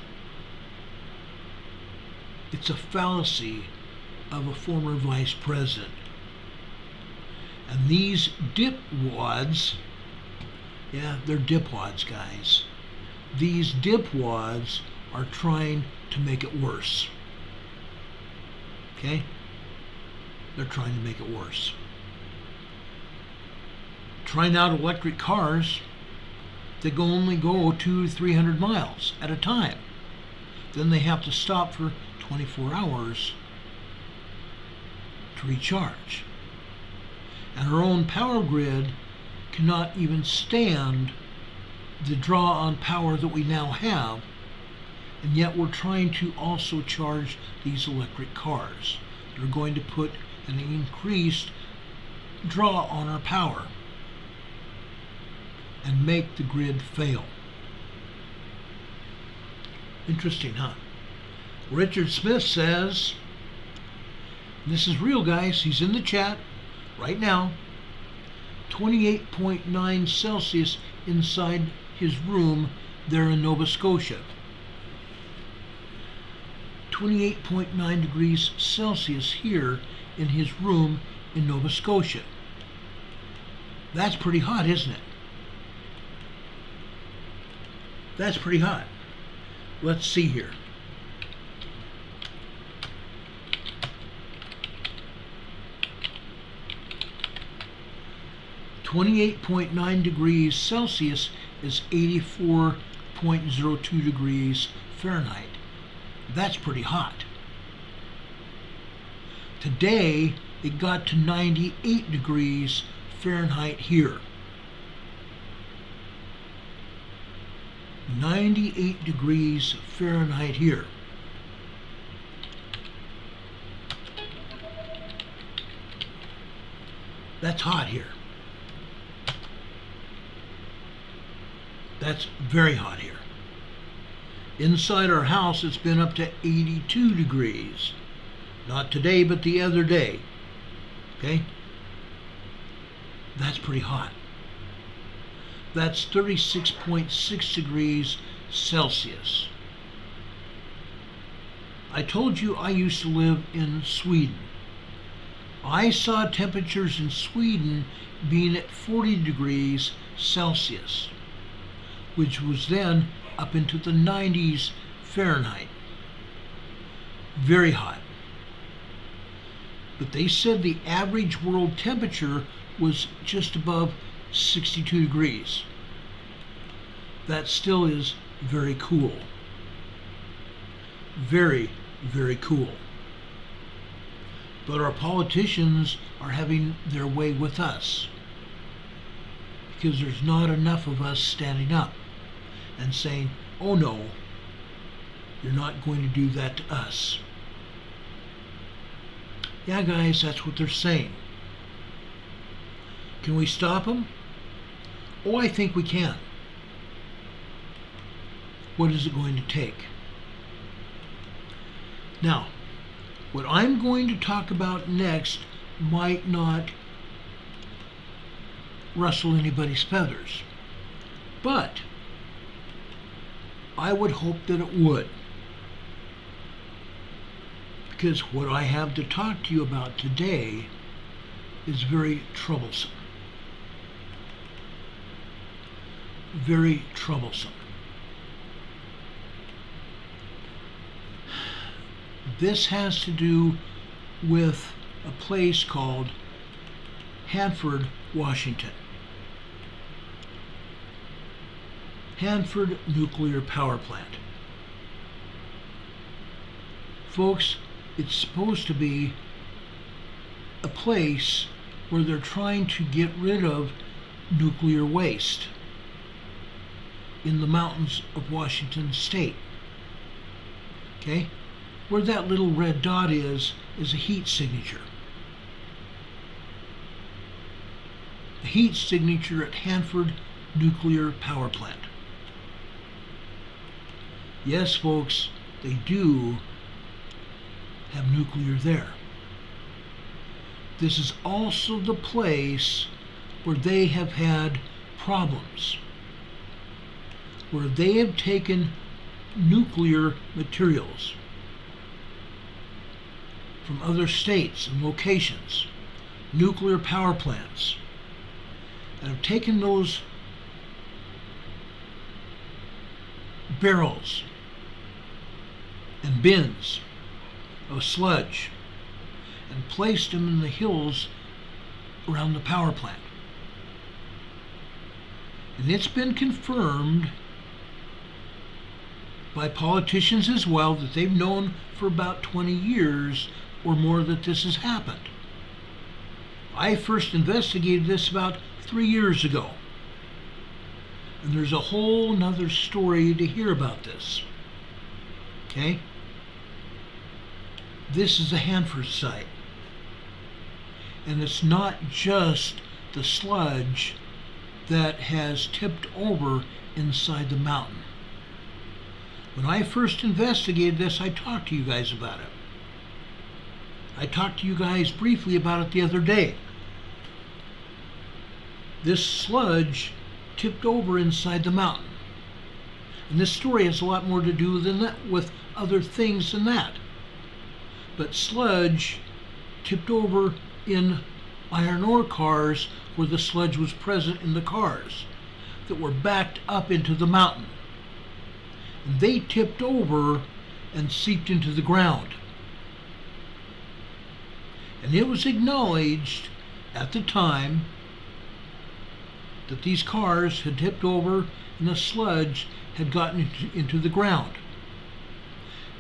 It's a fallacy of a former vice president. And these dipwads, yeah, they're dipwads, guys. These dipwads are trying to make it worse. Okay? They're trying to make it worse. Trying out electric cars that only go 200 to 300 miles at a time. Then they have to stop for 24 hours to recharge. And our own power grid cannot even stand the draw on power that we now have, and yet we're trying to also charge these electric cars. They're going to put an increased draw on our power and make the grid fail. Interesting, huh? Richard Smith says, this is real, guys, he's in the chat right now, 28.9 Celsius inside his room there in Nova Scotia. 28.9 degrees Celsius here in his room in Nova Scotia. That's pretty hot, isn't it? That's pretty hot. Let's see here. .9 degrees Celsius is 84.02 degrees Fahrenheit. That's pretty hot. Today, it got to 98 degrees Fahrenheit here. 98 degrees Fahrenheit here. That's hot here. That's very hot here. Inside our house, it's been up to 82 degrees. Not today, but the other day. Okay? That's pretty hot. That's 36.6 degrees Celsius. I told you I used to live in Sweden. I saw temperatures in Sweden being at 40 degrees Celsius, which was then up into the 90s Fahrenheit. Very hot. But they said the average world temperature was just above 62 degrees. That still is very cool. Very, very cool. But our politicians are having their way with us, because there's not enough of us standing up and saying, oh no, you're not going to do that to us. Yeah, guys, that's what they're saying. Can we stop them? Oh, I think we can. What is it going to take? Now, what I'm going to talk about next might not rustle anybody's feathers, but I would hope that it would. Because what I have to talk to you about today is very troublesome. Very troublesome. This has to do with a place called Hanford, Washington. Hanford Nuclear Power Plant. Folks, it's supposed to be a place where they're trying to get rid of nuclear waste in the mountains of Washington State. Okay? Where that little red dot is a heat signature. The heat signature at Hanford Nuclear Power Plant. Yes, folks, they do have nuclear there. This is also the place where they have had problems, where they have taken nuclear materials from other states and locations, nuclear power plants, and have taken those barrels and bins of sludge and placed them in the hills around the power plant. And it's been confirmed by politicians as well that they've known for about 20 years or more that this has happened. I first investigated this about 3 years ago. And there's a whole nother story to hear about this. Okay? This is a Hanford site. And it's not just the sludge that has tipped over inside the mountain. When I first investigated this, I talked to you guys about it. I talked to you guys briefly about it the other day. This sludge tipped over inside the mountain. And this story has a lot more to do than that, with other things than that. But sludge tipped over in iron ore cars where the sludge was present in the cars that were backed up into the mountain. And they tipped over and seeped into the ground. And it was acknowledged at the time that these cars had tipped over and the sludge had gotten into the ground.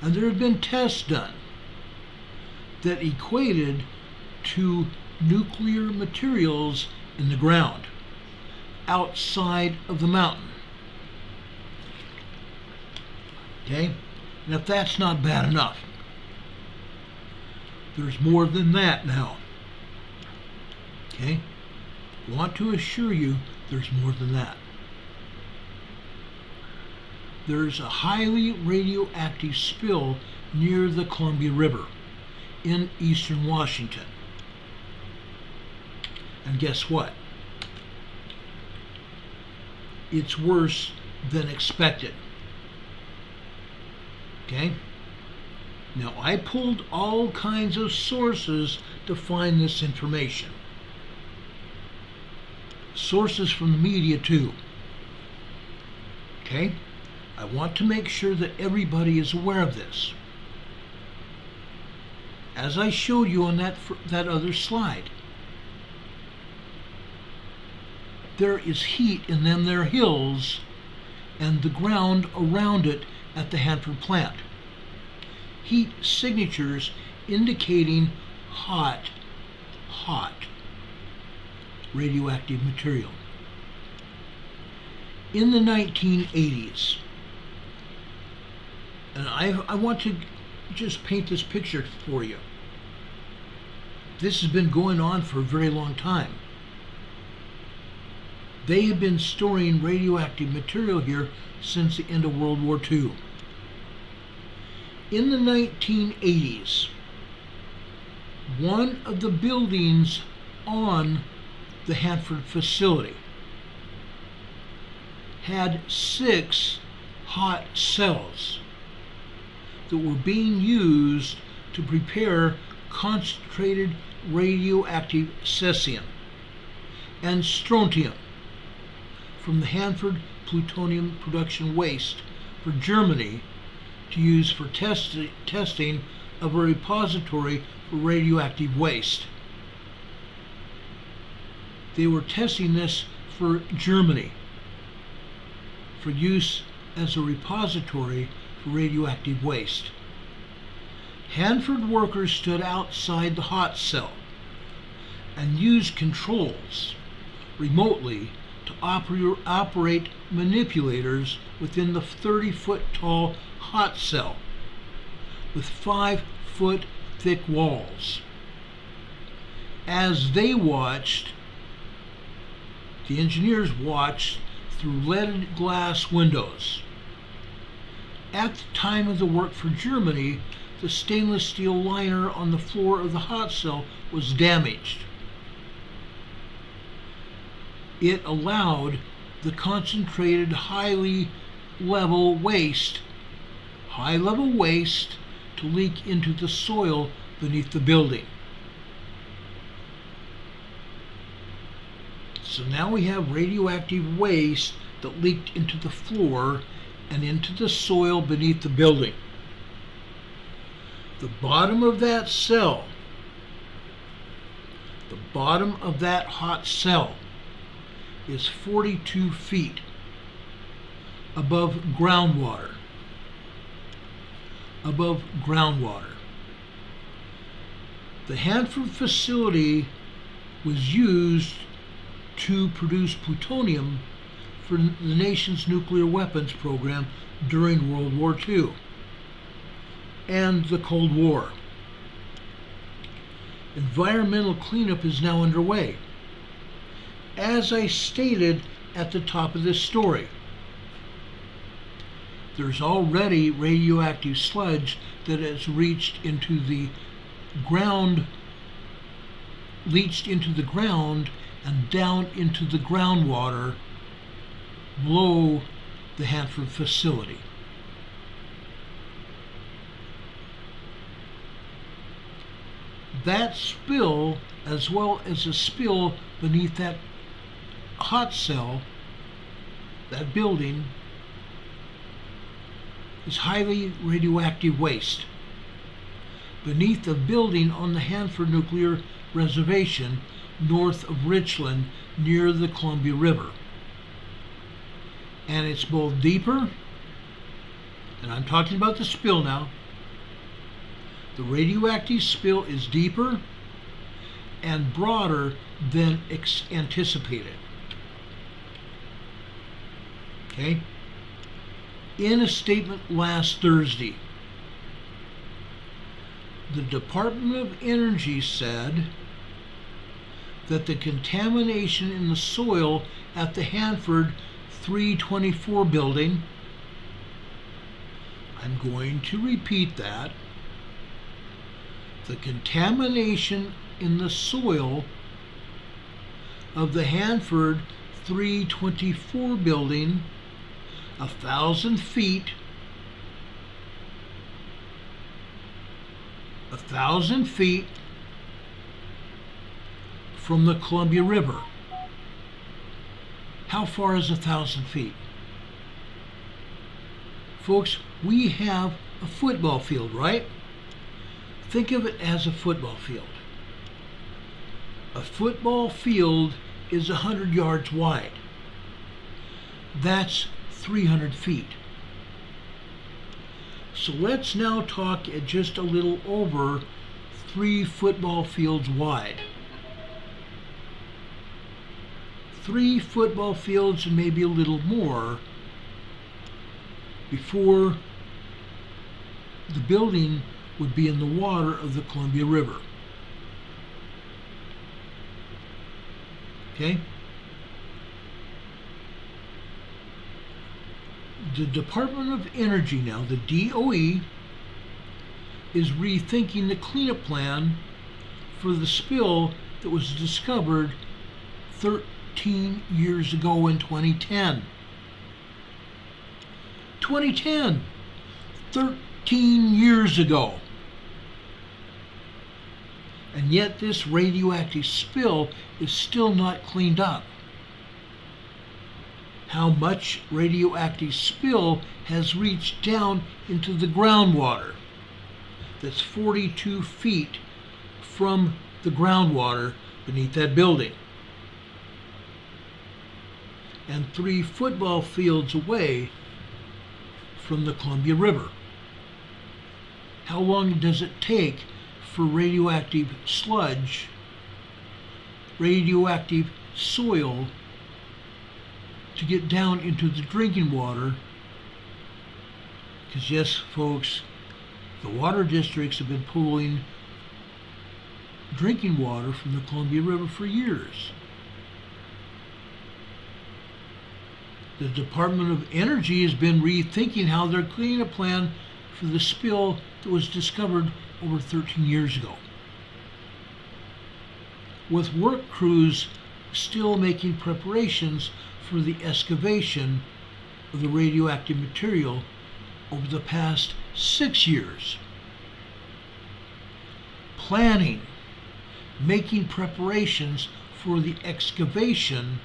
And there had been tests done that equated to nuclear materials in the ground outside of the mountain. Okay? And if that's not bad enough, there's more than that now. Okay? I want to assure you there's more than that. There's a highly radioactive spill near the Columbia River in eastern Washington. And guess what? It's worse than expected. Okay? Now, I pulled all kinds of sources to find this information. Sources from the media, too. Okay? I want to make sure that everybody is aware of this. As I showed you on that other slide, there is heat in them there hills and the ground around it at the Hanford plant. Heat signatures indicating hot radioactive material. In the 1980s, and I want to just paint this picture for you. This has been going on for a very long time. They have been storing radioactive material here since the end of World War II. In the 1980s, one of the buildings on the Hanford facility had 6 hot cells that were being used to prepare concentrated radioactive cesium and strontium from the Hanford plutonium production waste for Germany to use for testing of a repository for radioactive waste. They were testing this for Germany for use as a repository for radioactive waste. Hanford workers stood outside the hot cell and used controls remotely to operate manipulators within the 30-foot tall hot cell with 5-foot thick walls. As they watched, the engineers watched through leaded glass windows. At the time of the work for Germany, the stainless steel liner on the floor of the hot cell was damaged. It allowed the concentrated high-level waste to leak into the soil beneath the building. So now we have radioactive waste that leaked into the floor and into the soil beneath the building. The bottom of that cell, the bottom of that hot cell, is 42 feet above groundwater. Above groundwater. The Hanford facility was used to produce plutonium for the nation's nuclear weapons program during World War II and the Cold War. Environmental cleanup is now underway. As I stated at the top of this story, there's already radioactive sludge that has reached into the ground, leached into the ground and down into the groundwater below the Hanford facility. That spill, as well as a spill beneath that hot cell, that building, is highly radioactive waste. Beneath the building on the Hanford Nuclear Reservation north of Richland near the Columbia River. And it's both deeper, and I'm talking about the spill now, the radioactive spill is deeper and broader than anticipated. Okay? In a statement last Thursday, the Department of Energy said that the contamination in the soil at the Hanford 324 building, I'm going to repeat that, the contamination in the soil of the Hanford 324 building, 1,000 feet from the Columbia River. How far is 1,000 feet? Folks, we have a football field, right? Think of it as a football field. A football field is 100 yards wide. That's 300 feet. So let's now talk at just a little over 3 football fields wide. 3 football fields and maybe a little more before the building would be in the water of the Columbia River. Okay? The Department of Energy now, the DOE, is rethinking the cleanup plan for the spill that was discovered 13 years ago in 2010. 2010! 13 years ago. And yet this radioactive spill is still not cleaned up. How much radioactive spill has reached down into the groundwater? That's 42 feet from the groundwater beneath that building. And 3 football fields away from the Columbia River. How long does it take for radioactive sludge, radioactive soil to get down into the drinking water? Because yes, folks, the water districts have been pulling drinking water from the Columbia River for years. The Department of Energy has been rethinking how they're cleaning a plan for the spill that was discovered over 13 years ago. With work crews still making preparations for the excavation of the radioactive material over the past 6 years. Planning, making preparations for the excavation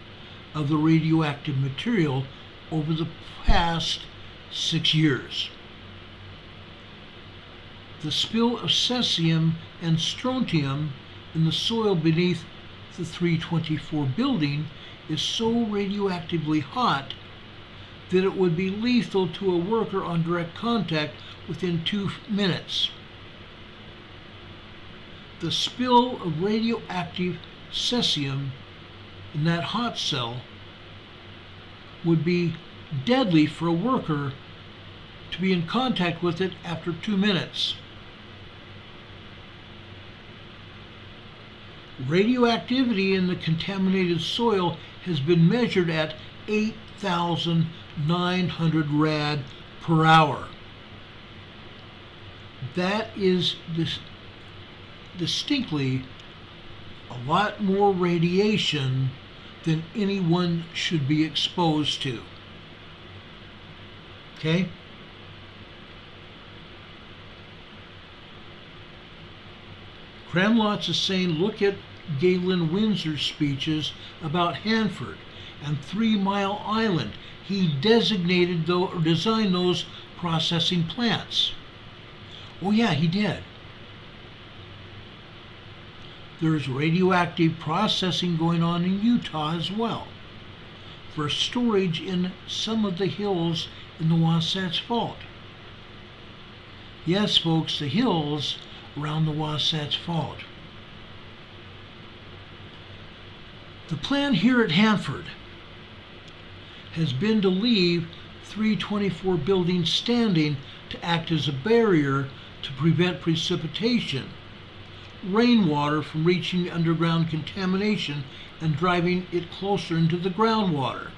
of the radioactive material over the past 6 years. The spill of cesium and strontium in the soil beneath the 324 building is so radioactively hot that it would be lethal to a worker on direct contact within 2 minutes. The spill of radioactive cesium in that hot cell would be deadly for a worker to be in contact with it after 2 minutes. Radioactivity in the contaminated soil has been measured at 8,900 rad per hour. That is distinctly a lot more radiation than anyone should be exposed to. Okay? Kremlotz is saying, look at Galen Windsor's speeches about Hanford and 3 Mile Island. He designated or designed those processing plants. Oh yeah, he did. There's radioactive processing going on in Utah as well, for storage in some of the hills in the Wasatch Fault. Yes, folks, the hills around the Wasatch Fault. The plan here at Hanford has been to leave 324 buildings standing to act as a barrier to prevent precipitation, rainwater from reaching underground contamination and driving it closer into the groundwater.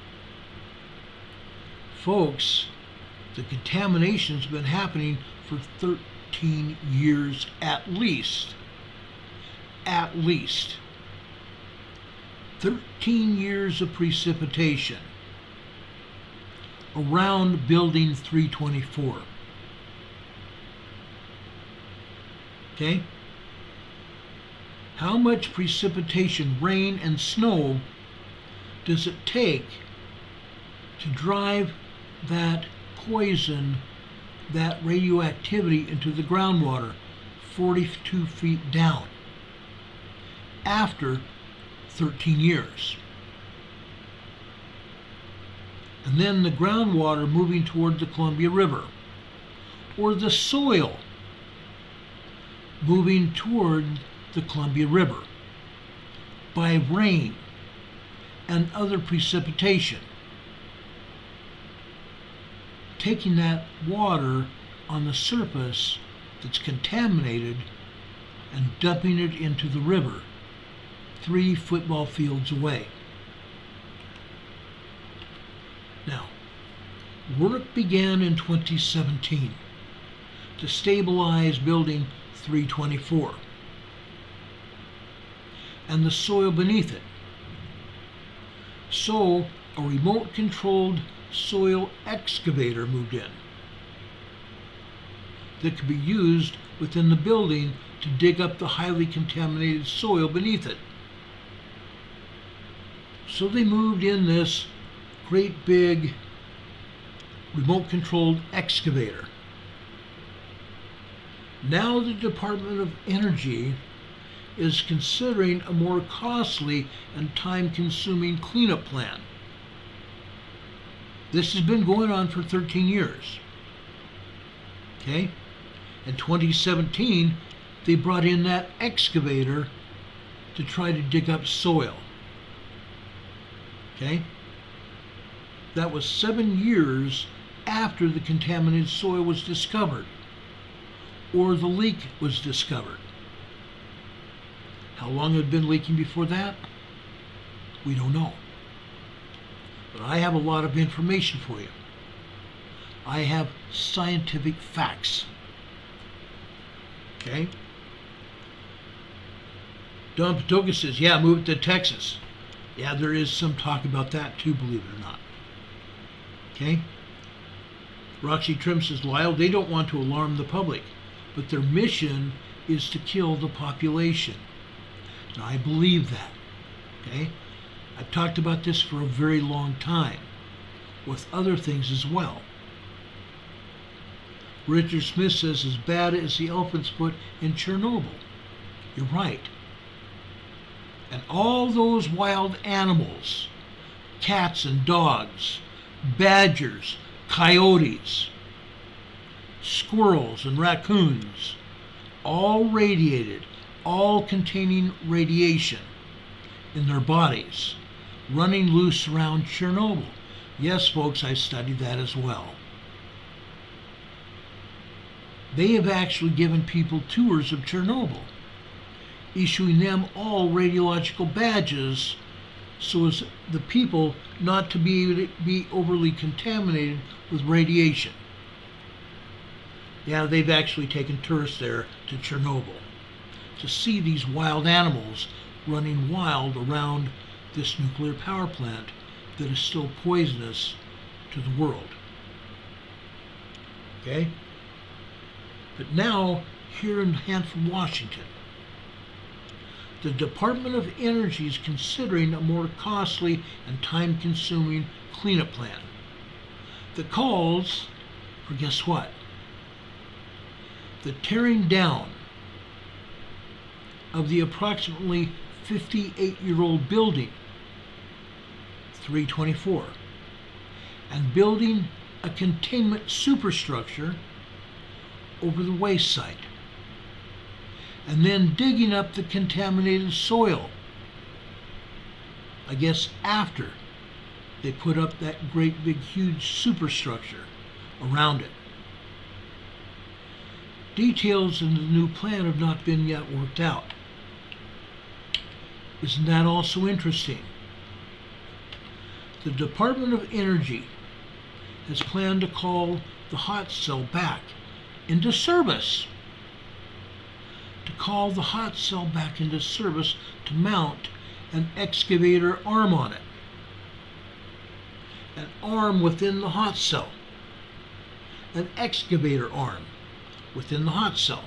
Folks, the contamination's been happening for 13 years at least. At least. 13 years of precipitation around building 324. Okay? How much precipitation, rain and snow, does it take to drive that poison, that radioactivity into the groundwater 42 feet down after 13 years? And then the groundwater moving toward the Columbia River, or the soil moving toward the Columbia River by rain and other precipitation, taking that water on the surface that's contaminated and dumping it into the river 3 football fields away. Now, work began in 2017 to stabilize building 324 and the soil beneath it. So, a remote-controlled soil excavator moved in that could be used within the building to dig up the highly contaminated soil beneath it. So they moved in this great big remote-controlled excavator. Now the Department of Energy is considering a more costly and time-consuming cleanup plan. This has been going on for 13 years. Okay? In 2017, they brought in that excavator to try to dig up soil. Okay? That was 7 years after the contaminated soil was discovered, or the leak was discovered. How long it had been leaking before that? We don't know. But I have a lot of information for you. I have scientific facts. Okay? Don Patoka says, yeah, move it to Texas. Yeah, there is some talk about that too, believe it or not. Okay? Roxy Trim says, Lyle, they don't want to alarm the public, but their mission is to kill the population. Now, I believe that. Okay? I've talked about this for a very long time, with other things as well. Richard Smith says, as bad as the elephant's foot in Chernobyl. You're right. And all those wild animals, cats and dogs, badgers, coyotes, squirrels and raccoons, all radiated, all containing radiation in their bodies, running loose around Chernobyl. Yes, folks, I studied that as well. They have actually given people tours of Chernobyl, issuing them all radiological badges so as the people not to be overly contaminated with radiation. Yeah, they've actually taken tourists there to Chernobyl to see these wild animals running wild around this nuclear power plant that is still poisonous to the world. Okay? But now, here in Hanford, Washington, the Department of Energy is considering a more costly and time-consuming cleanup plan that calls for, guess what? The tearing down of the approximately 58-year-old building, 324, and building a containment superstructure over the waste site, and then digging up the contaminated soil, I guess after they put up that great big huge superstructure around it. Details in the new plan have not been yet worked out. Isn't that also interesting? The Department of Energy has planned to call the hot cell back into service. To call the hot cell back into service to mount an excavator arm on it. An arm within the hot cell. An excavator arm within the hot cell.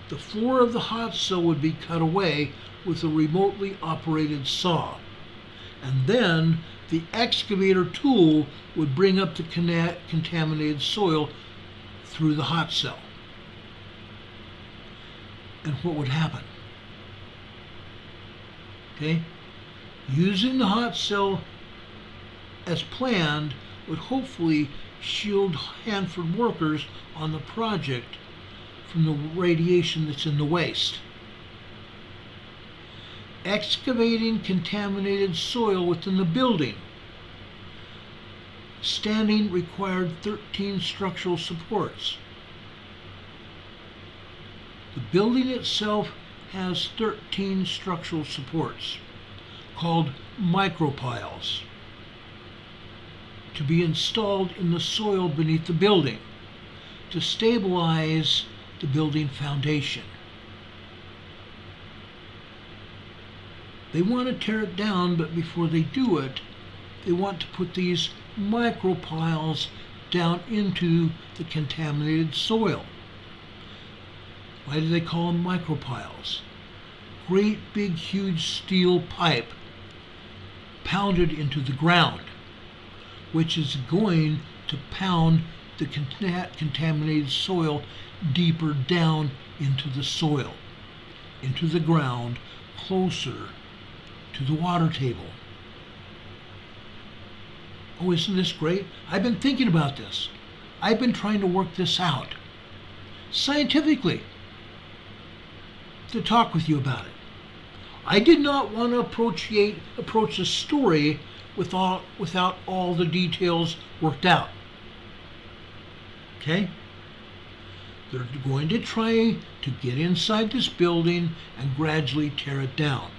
The floor of the hot cell would be cut away with a remotely operated saw, and then the excavator tool would bring up the contaminated soil through the hot cell. And what would happen? Okay? Using the hot cell as planned would hopefully shield Hanford workers on the project from the radiation that's in the waste. Excavating contaminated soil within the building. Standing required 13 structural supports. The building itself has 13 structural supports called micropiles to be installed in the soil beneath the building to stabilize the building foundation. They want to tear it down, but before they do it, they want to put these micropiles down into the contaminated soil. Why do they call them micropiles? Great big huge steel pipe pounded into the ground, which is going to pound the contaminated soil deeper down into the soil, into the ground, closer to the water table. Oh, isn't this great? I've been thinking about this. I've been trying to work this out scientifically to talk with you about it. I did not want to approach a story without all the details worked out. Okay? They're going to try to get inside this building and gradually tear it down.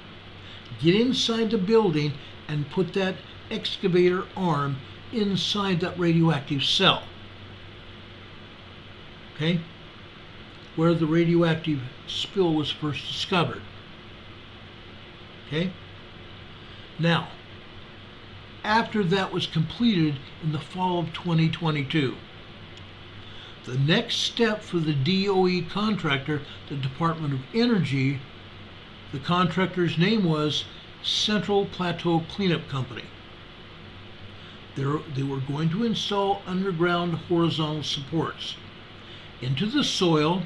Get inside the building and put that excavator arm inside that radioactive cell. Okay? Where the radioactive spill was first discovered. Okay? Now, after that was completed in the fall of 2022, the next step for the DOE contractor, the Department of Energy, the contractor's name was Central Plateau Cleanup Company. They were going to install underground horizontal supports into the soil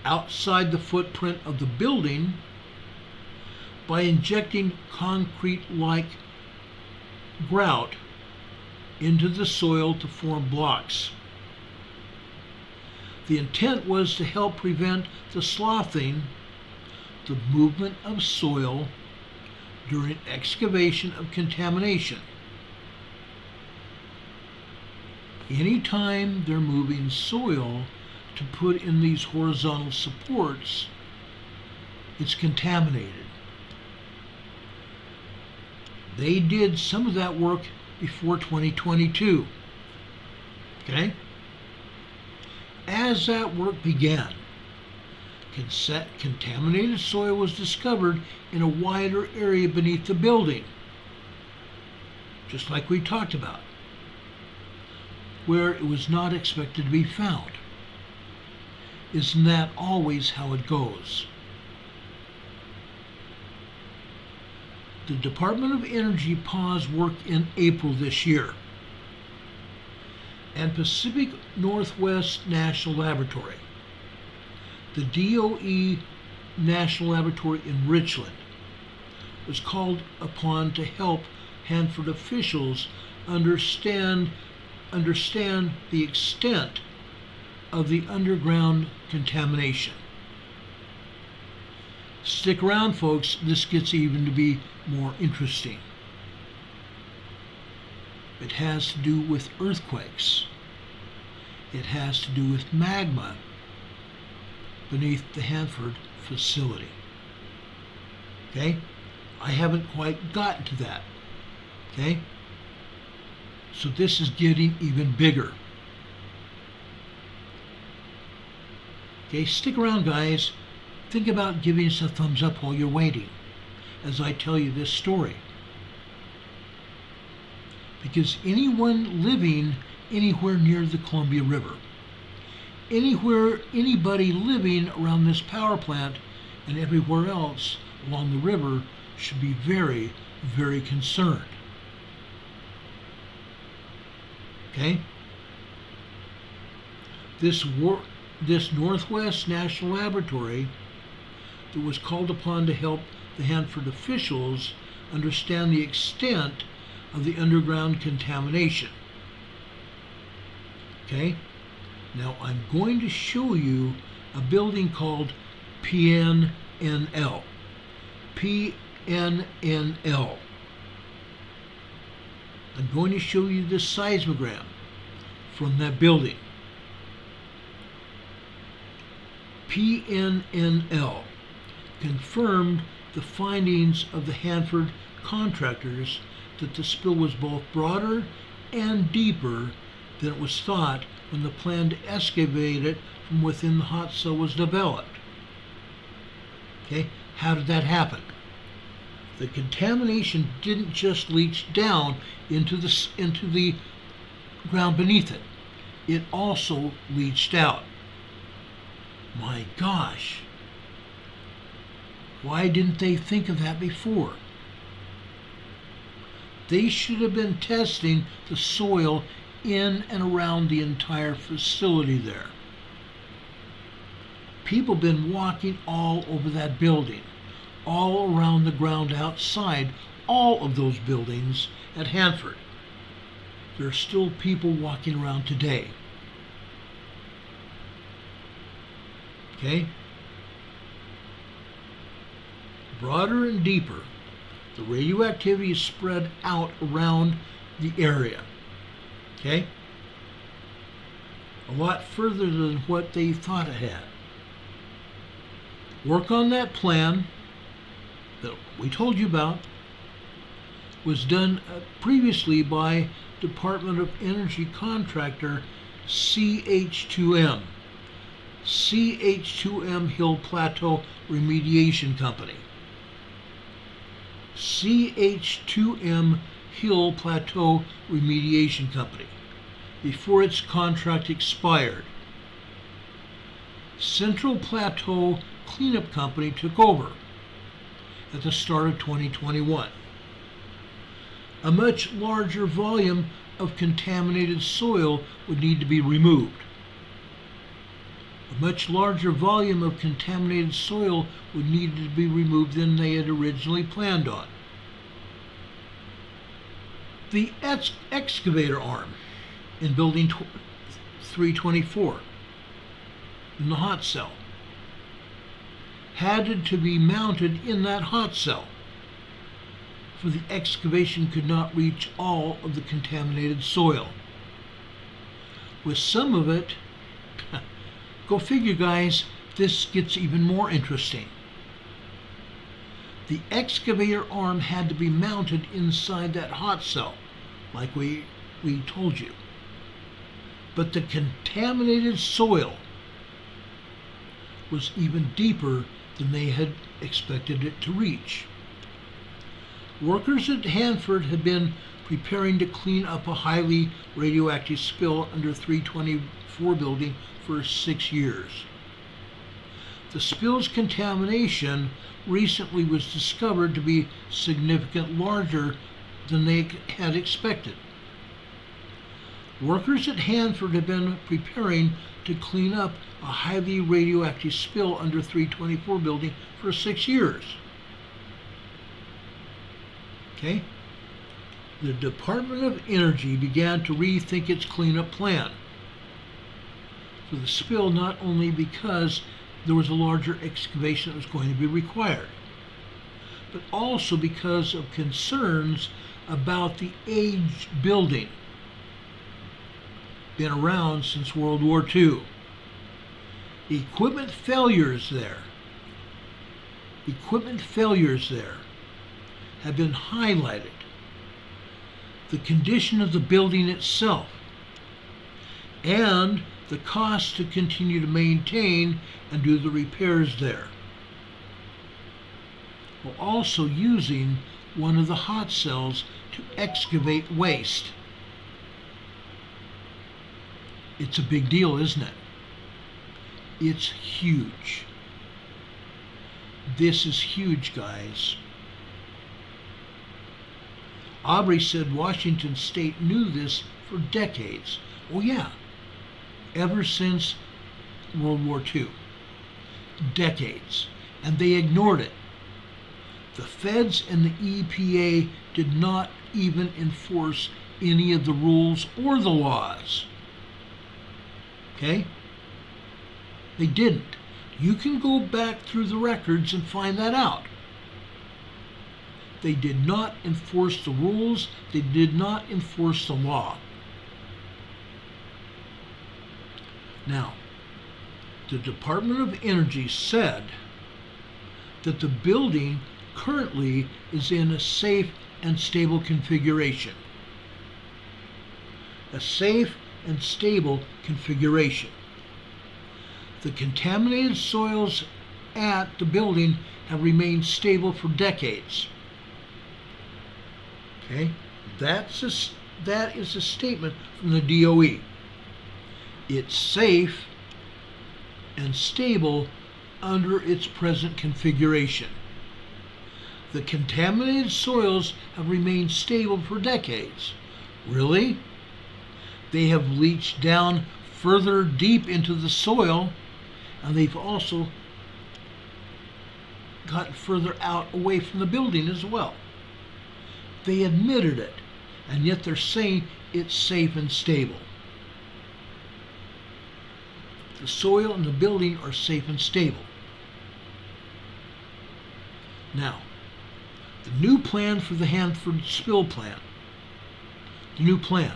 outside the footprint of the building by injecting concrete-like grout into the soil to form blocks. The intent was to help prevent the sloughing, the movement of soil during excavation of contamination. Anytime they're moving soil to put in these horizontal supports, it's contaminated. They did some of that work before 2022. Okay? As that work began, contaminated soil was discovered in a wider area beneath the building, just like we talked about, where it was not expected to be found. Isn't that always how it goes? The Department of Energy paused work in April this year, and Pacific Northwest National Laboratory, the DOE National Laboratory in Richland, was called upon to help Hanford officials understand the extent of the underground contamination. Stick around, folks, this gets even to be more interesting. It has to do with earthquakes. It has to do with magma beneath the Hanford facility. Okay? I haven't quite gotten to that. Okay? So this is getting even bigger. Okay, stick around, guys. Think about giving us a thumbs up while you're waiting as I tell you this story. Because anyone living anywhere near the Columbia River, anybody living around this power plant and everywhere else along the river should be very, very concerned. Okay? This Northwest National Laboratory that was called upon to help the Hanford officials understand the extent of the underground contamination. Okay? Now I'm going to show you a building called PNNL. PNNL. I'm going to show you the seismogram from that building. PNNL confirmed the findings of the Hanford contractors that the spill was both broader and deeper than it was thought when the plan to excavate it from within the hot cell was developed. Okay, how did that happen? The contamination didn't just leach down into the ground beneath it. It also leached out. My gosh. Why didn't they think of that before? They should have been testing the soil in and around the entire facility there. People have been walking all over that building, all around the ground outside all of those buildings at Hanford. There are still people walking around today. Okay? Broader and deeper, the radioactivity is spread out around the area. Okay? A lot further than what they thought it had. Work on that plan that we told you about was done previously by Department of Energy contractor CH2M. CH2M Hill Plateau Remediation Company. CH2M Hill Plateau Remediation Company, before its contract expired. Central Plateau Cleanup Company took over at the start of 2021. A much larger volume of contaminated soil would need to be removed. A much larger volume of contaminated soil would need to be removed than they had originally planned on. The excavator arm in building 324 in the hot cell had to be mounted in that hot cell. for the excavation could not reach all of the contaminated soil. With some of it, go figure, guys, this gets even more interesting. The excavator arm had to be mounted inside that hot cell, like we told you. But the contaminated soil was even deeper than they had expected it to reach. Workers at Hanford had been preparing to clean up a highly radioactive spill under 324 building for 6 years. The spill's contamination recently was discovered to be significantly larger than they had expected. Workers at Hanford had been preparing to clean up a highly radioactive spill under 324 building for 6 years. Okay? The Department of Energy began to rethink its cleanup plan for the spill, not only because there was a larger excavation that was going to be required, but also because of concerns about the aged building. Been around since World War II. Equipment failures there have been highlighted. The condition of the building itself and the cost to continue to maintain and do the repairs there, while also using one of the hot cells to excavate waste. It's a big deal, isn't it? It's huge. This is huge, guys. Aubrey said Washington State knew this for decades. Oh yeah, ever since World War II. Decades. And they ignored it. The feds and the EPA did not even enforce any of the rules or the laws. Okay? They didn't. You can go back through the records and find that out. They did not enforce the rules. They did not enforce the law. Now, the Department of Energy said that the building currently is in a safe and stable configuration. A safe and stable configuration. The contaminated soils at the building have remained stable for decades. Okay, that is a statement from the DOE. It's safe and stable under its present configuration. The contaminated soils have remained stable for decades. Really? They have leached down further deep into the soil, and they've also gotten further out away from the building as well. They admitted it, and yet they're saying it's safe and stable. The soil and the building are safe and stable. Now, the new plan for the Hanford spill plan. The new plan.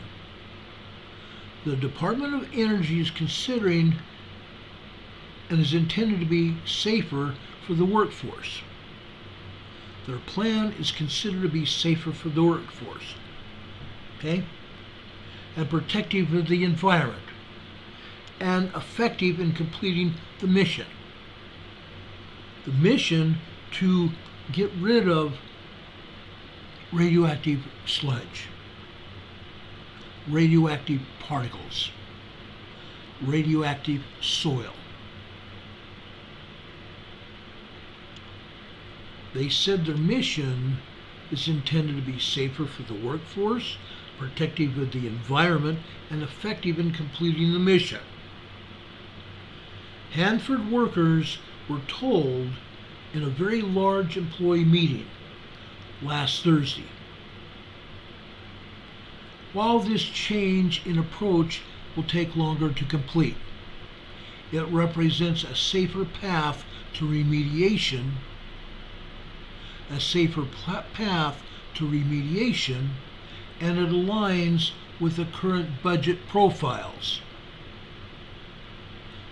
The Department of Energy is considering and is intended to be safer for the workforce. Their plan is considered to be safer for the workforce, okay, and protective of the environment, and effective in completing the mission. The mission to get rid of radioactive sludge, radioactive particles, radioactive soil. They said their mission is intended to be safer for the workforce, protective of the environment, and effective in completing the mission. Hanford workers were told in a very large employee meeting last Thursday. While this change in approach will take longer to complete, it represents a safer path to remediation, a safer path to remediation, and it aligns with the current budget profiles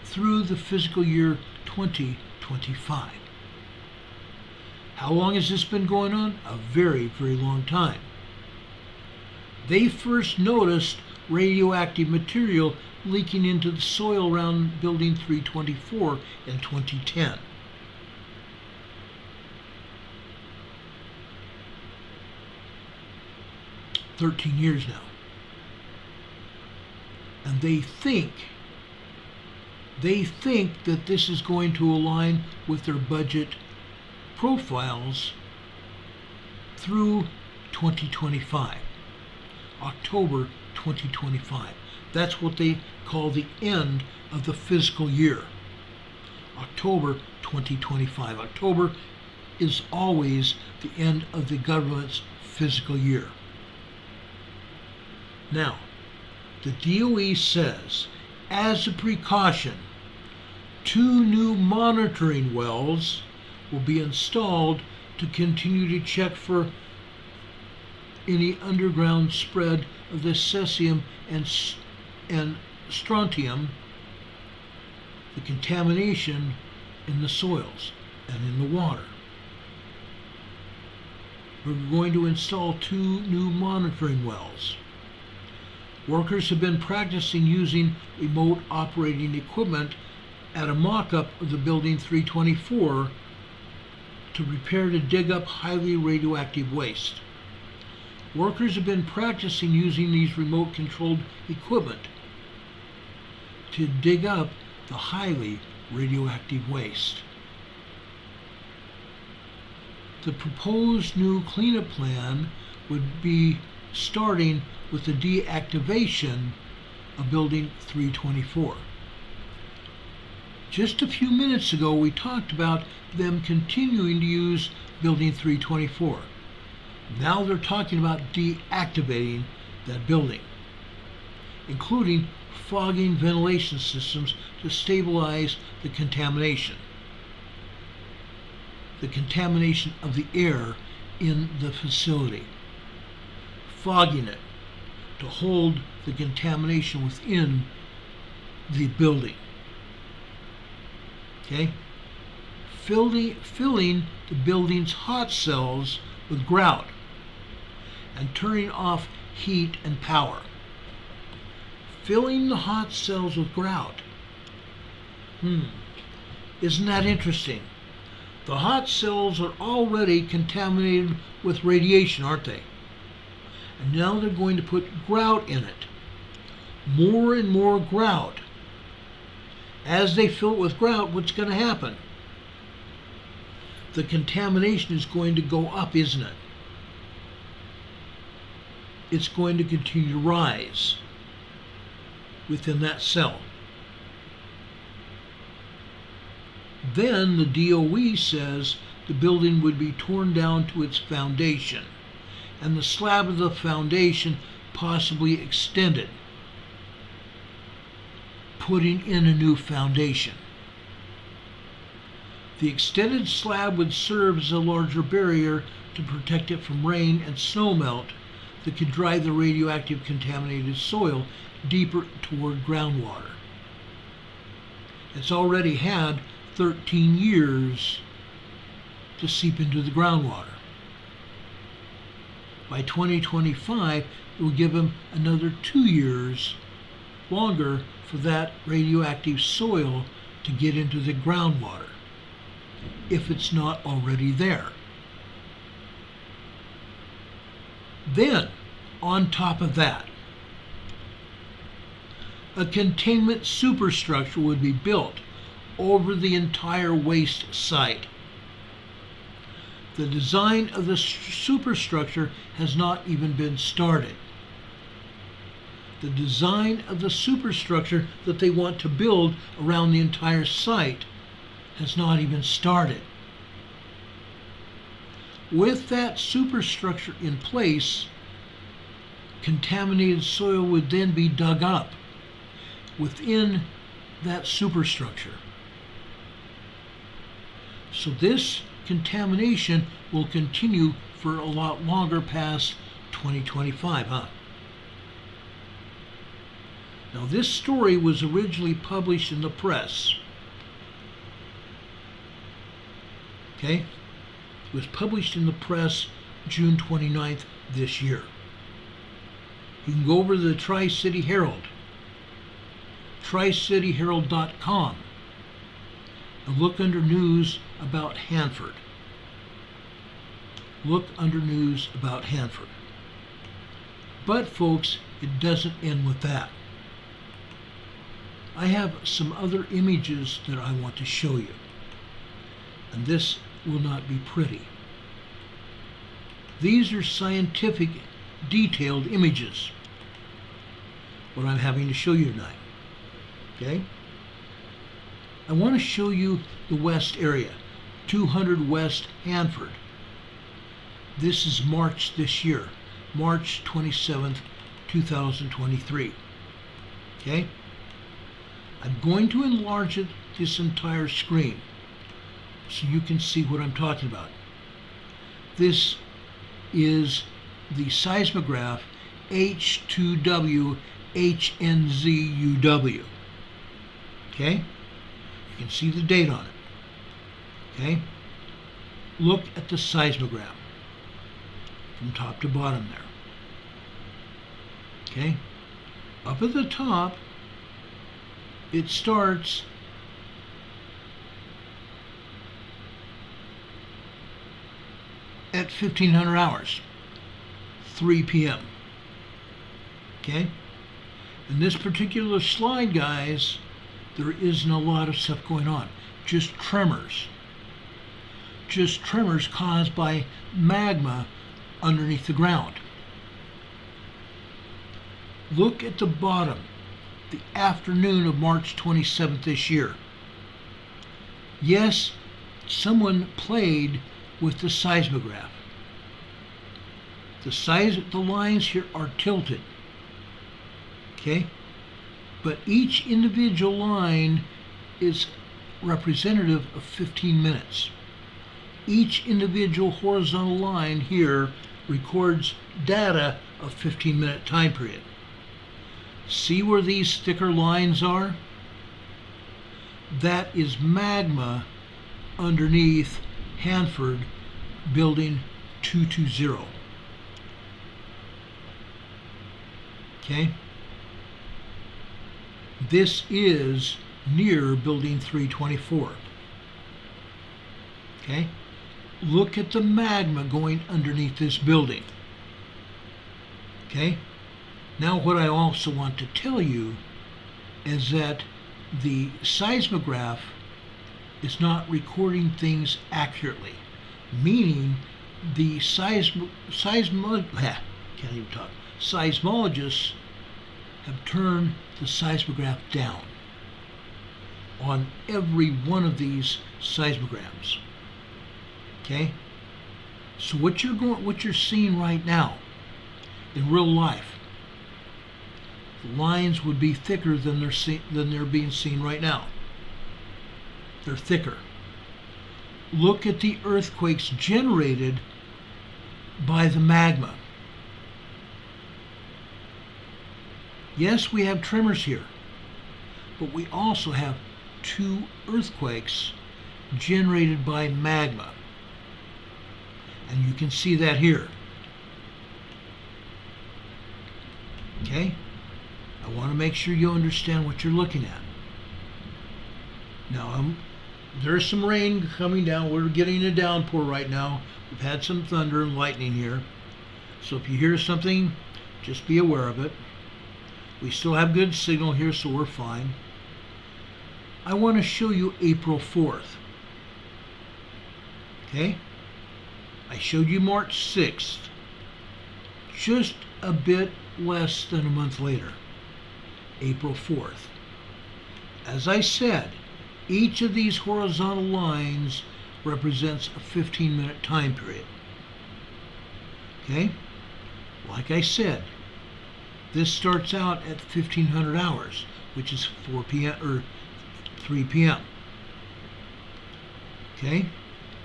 through the fiscal year 2025. How long has this been going on? A very, very long time. They first noticed radioactive material leaking into the soil around Building 324 in 2010. "13 years now. And they think that this is going to align with their budget profiles through 2025, October 2025. That's what they call the end of the fiscal year, October 2025. October is always the end of the government's fiscal year. Now, the DOE says, as a precaution, 2 new monitoring wells will be installed to continue to check for any underground spread of the cesium and strontium, the contamination in the soils and in the water. We're going to install 2 new monitoring wells. Workers have been practicing using remote operating equipment at a mock-up of the Building 324 to prepare to dig up highly radioactive waste. Workers have been practicing using these remote-controlled equipment to dig up the highly radioactive waste. The proposed new cleanup plan would be starting with the deactivation of Building 324. Just a few minutes ago, we talked about them continuing to use Building 324. Now they're talking about deactivating that building, including fogging ventilation systems to stabilize the contamination of the air in the facility, fogging it to hold the contamination within the building. Okay? Filling the building's hot cells with grout and turning off heat and power. Filling the hot cells with grout. Isn't that interesting? The hot cells are already contaminated with radiation, aren't they? And now they're going to put grout in it. More and more grout. As they fill it with grout, what's going to happen? The contamination is going to go up, isn't it? It's going to continue to rise within that cell. Then the DOE says the building would be torn down to its foundation, and the slab of the foundation possibly extended, putting in a new foundation. The extended slab would serve as a larger barrier to protect it from rain and snowmelt that could drive the radioactive contaminated soil deeper toward groundwater. It's already had 13 years to seep into the groundwater. By 2025, it will give them another 2 years longer for that radioactive soil to get into the groundwater, if it's not already there. Then, on top of that, a containment superstructure would be built over the entire waste site. The design of the superstructure has not even been started. The design of the superstructure that they want to build around the entire site has not even started. With that superstructure in place, contaminated soil would then be dug up within that superstructure. So this contamination will continue for a lot longer past 2025, huh? Now, this story was originally published in the press. Okay? It was published in the press June 29th this year. You can go over to the Tri-City Herald, tricityherald.com, and look under news about Hanford. Look under news about Hanford. But folks, it doesn't end with that. I have some other images that I want to show you. And this will not be pretty. These are scientific, detailed images. What I'm having to show you tonight. Okay? I want to show you the west area, 200 West Hanford. This is March this year, March 27th, 2023. Okay? I'm going to enlarge this entire screen so you can see what I'm talking about. This is the Seismograph H2W HNZUW. Okay? You can see the date on it. Okay? Look at the seismogram from top to bottom there. Okay? Up at the top, it starts at 1500 hours, 3 p.m. Okay? In this particular slide, guys, there isn't a lot of stuff going on. Just tremors. Just tremors caused by magma underneath the ground. Look at the bottom, the afternoon of March 27th this year. Yes, someone played with the seismograph. The lines here are tilted. Okay? But each individual line is representative of 15 minutes. Each individual horizontal line here records data of 15-minute time period. See where these thicker lines are? That is magma underneath Hanford building 220. Okay? This is near building 324. Okay? Look at the magma going underneath this building. Okay? Now what I also want to tell you is that the seismograph is not recording things accurately, meaning the seismologists have turned the seismograph down on every one of these seismograms. Okay? So what you're seeing right now in real life, the lines would be thicker than they're being seen right now. They're thicker. Look at the earthquakes generated by the magma. Yes, we have tremors here, but we also have 2 earthquakes generated by magma. And you can see that here. Okay? I want to make sure you understand what you're looking at. Now, there's some rain coming down. We're getting a downpour right now. We've had some thunder and lightning here. So if you hear something, just be aware of it. We still have good signal here, so we're fine. I want to show you April 4th. Okay? I showed you March 6th. Just a bit less than a month later. April 4th. As I said, each of these horizontal lines represents a 15-minute time period. Okay? Like I said, this starts out at 1500 hours, which is 4 p.m. or 3 p.m. Okay?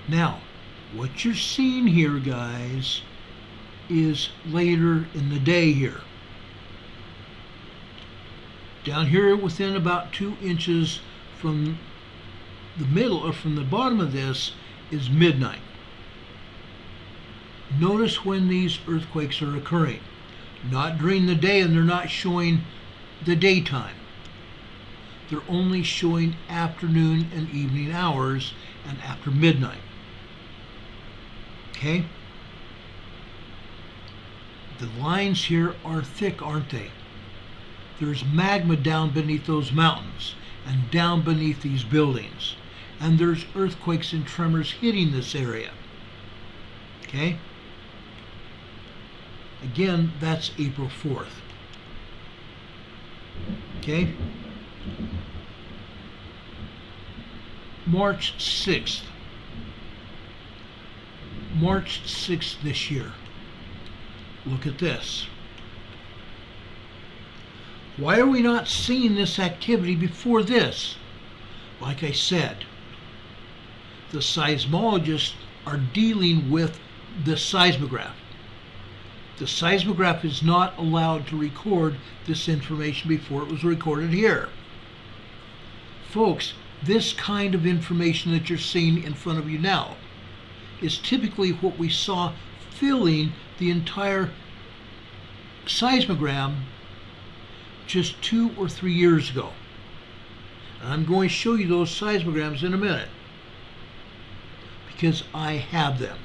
Now, What you're seeing here, guys, is later in the day here. Down here within about 2 inches from the middle or from the bottom of this is midnight. Notice when these earthquakes are occurring. Not during the day, and they're not showing the daytime. They're only showing afternoon and evening hours and after midnight. Okay? The lines here are thick, aren't they? There's magma down beneath those mountains and down beneath these buildings. And there's earthquakes and tremors hitting this area. Okay? Again, that's April 4th. Okay? March 6th. March 6th this year. Look at this. Why are we not seeing this activity before this? Like I said, the seismologists are dealing with the seismograph. The seismograph is not allowed to record this information before it was recorded here. Folks, this kind of information that you're seeing in front of you now is typically what we saw filling the entire seismogram just 2 or 3 years ago. And I'm going to show you those seismograms in a minute because I have them.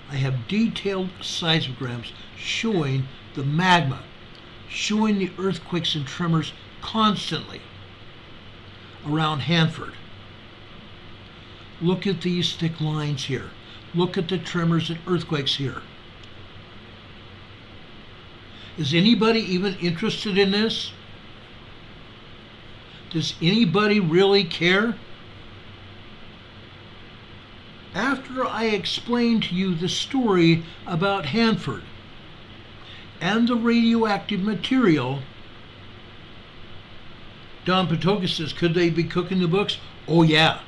I have detailed seismograms showing the magma, showing the earthquakes and tremors constantly around Hanford. Look at these thick lines here. Look at the tremors and earthquakes here. Is anybody even interested in this? Does anybody really care? After I explain to you the story about Hanford and the radioactive material, Don Patoka says, could they be cooking the books? Oh yeah,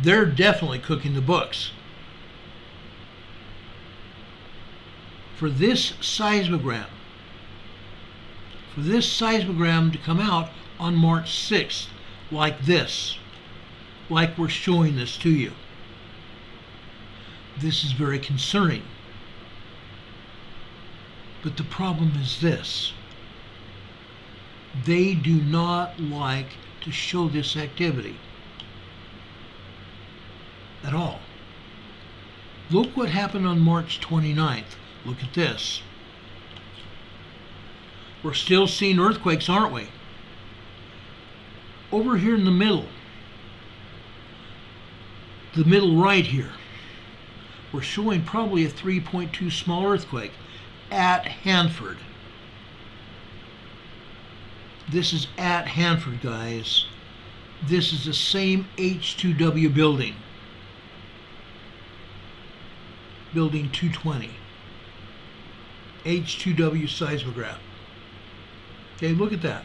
they're definitely cooking the books. For this seismogram to come out on March 6th, like this, like we're showing this to you, this is very concerning. But the problem is this: they do not like to show this activity at all. Look what happened on March 29th. Look at this. We're still seeing earthquakes, aren't we? Over here in the middle right here, we're showing probably a 3.2 small earthquake at Hanford. This is at Hanford, guys. This is the same H2W building. Building 220. H2W seismograph. Okay, look at that.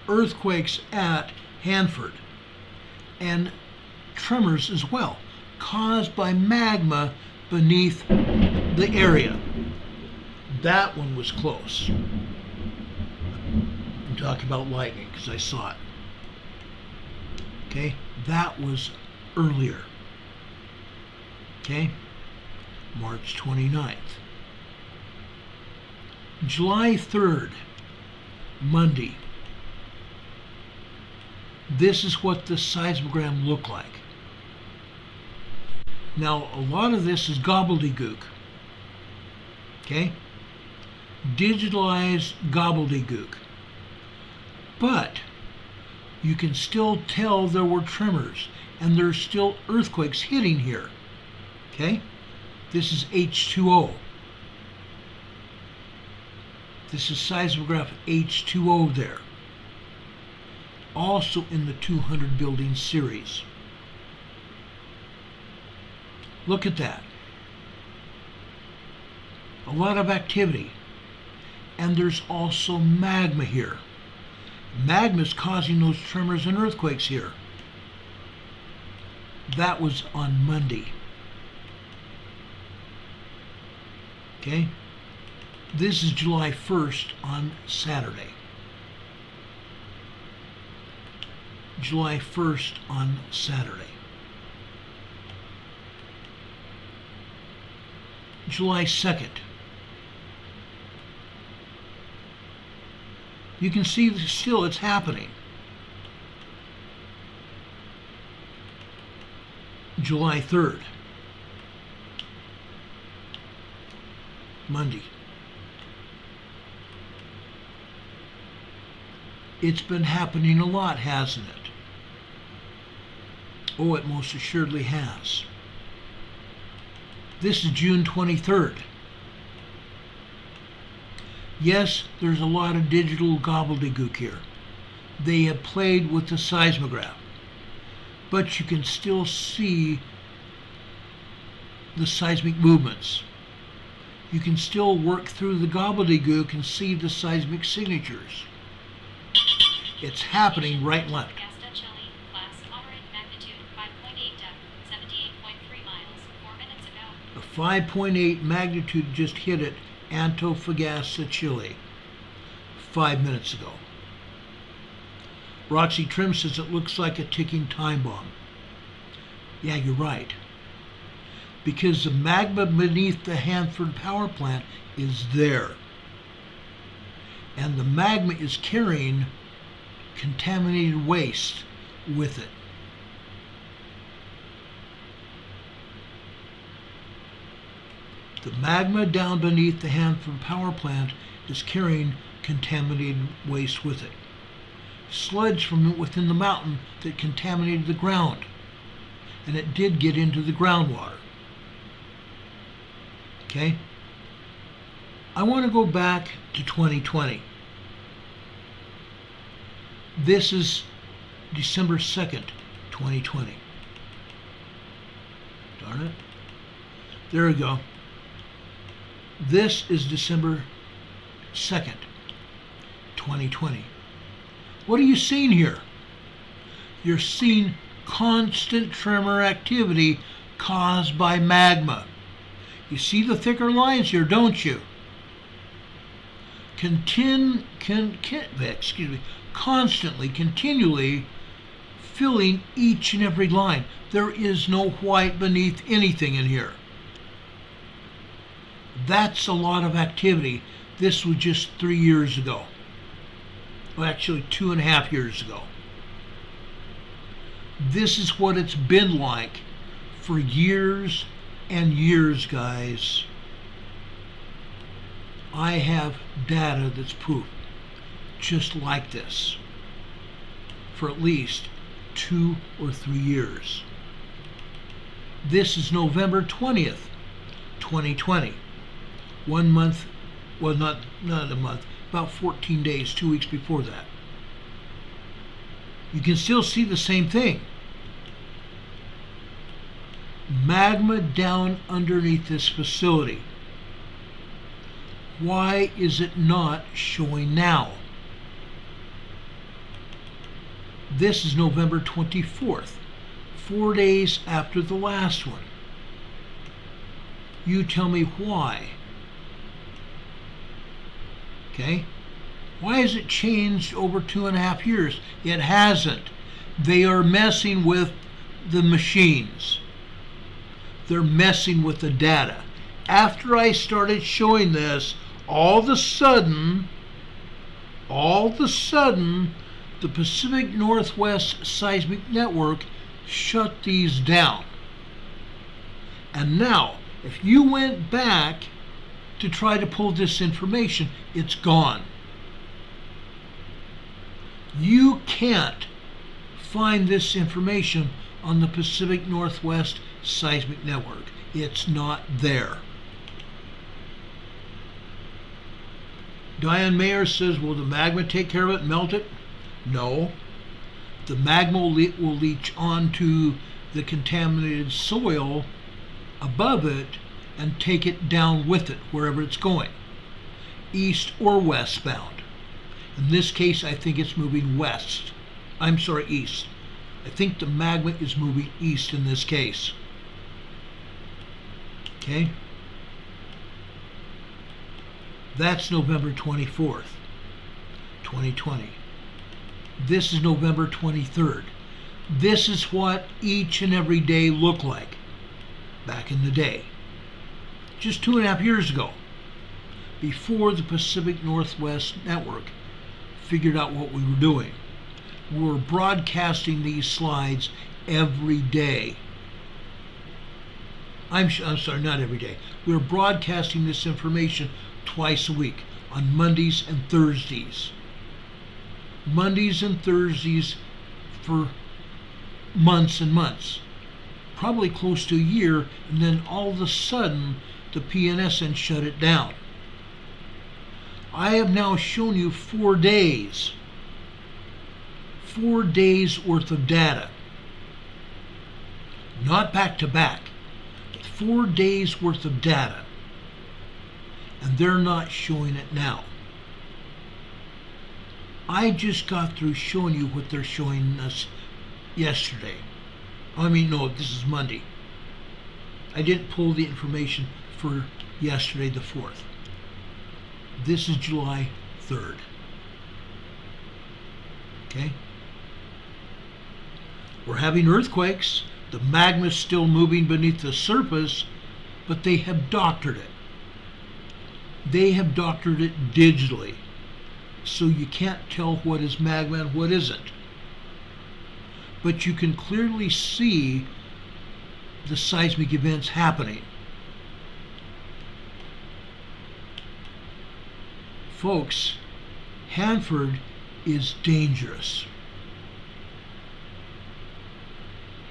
Earthquakes at Hanford. And tremors as well, caused by magma beneath the area. That one was close. I'm talking about lightning because I saw it. Okay, that was earlier. Okay, March 29th. July 3rd, Monday. This is what the seismogram looked like. Now, a lot of this is gobbledygook. Okay? Digitalized gobbledygook. But you can still tell there were tremors and there's still earthquakes hitting here. Okay? This is H2O. This is seismograph H2O there. Also in the 200 building series. Look at that. A lot of activity. And there's also magma here. Magma is causing those tremors and earthquakes here. That was on Monday. Okay? This is July 1st on Saturday. July 1st on Saturday. July 2nd. You can see still it's happening. July 3rd. Monday. It's been happening a lot, hasn't it? Oh, it most assuredly has. This is June 23rd. Yes, there's a lot of digital gobbledygook here. They have played with the seismograph, but you can still see the seismic movements. You can still work through the gobbledygook and see the seismic signatures. It's happening right and left. A 5.8 magnitude just hit it, Antofagasta, Chile, 5 minutes ago. Roxy Trim says it looks like a ticking time bomb. Yeah, you're right. Because the magma beneath the Hanford power plant is there. And the magma is carrying contaminated waste with it. The magma down beneath the Hanford power plant is carrying contaminated waste with it. Sludge from within the mountain that contaminated the ground. And it did get into the groundwater. Okay? I want to go back to 2020. This is December 2nd, 2020. Darn it. There we go. This is December 2nd, 2020. What are you seeing here? You're seeing constant tremor activity caused by magma. You see the thicker lines here, don't you? Constantly, continually filling each and every line. There is no white beneath anything in here. That's a lot of activity. This was just 3 years ago. Well, actually 2.5 years ago. This is what it's been like for years and years, guys. I have data that's proof just like this for at least 2 or 3 years. This is November 20th, 2020. 1 month, well, not a month, about 14 days, 2 weeks before that. You can still see the same thing. Magma down underneath this facility. Why is it not showing now? This is November 24th, 4 days after the last one. You tell me why. Okay? Why has it changed over 2.5 years? It hasn't. They are messing with the machines. They're messing with the data. After I started showing this, all of a sudden, the Pacific Northwest Seismic Network shut these down. And now, if you went back to try to pull this information, it's gone. You can't find this information on the Pacific Northwest Seismic Network. It's not there. Diane Mayer says, will the magma take care of it and melt it? No. The magma will leach onto the contaminated soil above it and take it down with it wherever it's going, east or westbound. In this case, I think it's moving west. I'm sorry, east. I think the magma is moving east in this case. Okay? That's November 24th, 2020. This is November 23rd. This is what each and every day looked like back in the day. Just 2.5 years ago, before the Pacific Northwest Network figured out what we were doing. We were broadcasting these slides every day. I'm sorry, not every day. We were broadcasting this information twice a week on Mondays and Thursdays. Mondays and Thursdays for months and months. Probably close to a year, and then all of a sudden the PNSN shut it down. I have now shown you 4 days. 4 days worth of data. Not back to back, but 4 days worth of data. And they're not showing it now. I just got through showing you what they're showing us yesterday. I mean, no, this is Monday. I didn't pull the information for yesterday, the 4th. This is July 3rd. Okay? We're having earthquakes. The magma's still moving beneath the surface, but they have doctored it. They have doctored it digitally, so you can't tell what is magma and what isn't. But you can clearly see the seismic events happening. Folks, Hanford is dangerous.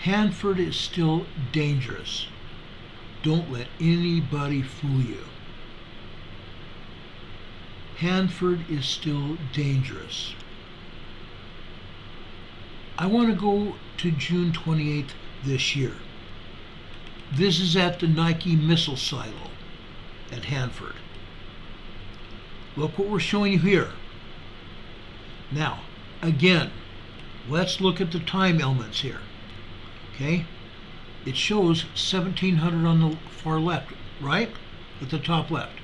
Hanford is still dangerous. Don't let anybody fool you. Hanford is still dangerous. I want to go to June 28th this year. This is at the Nike missile silo at Hanford. Look what we're showing you here. Now, again, let's look at the time elements here. Okay? It shows 1700 on the far left, right? At the top left.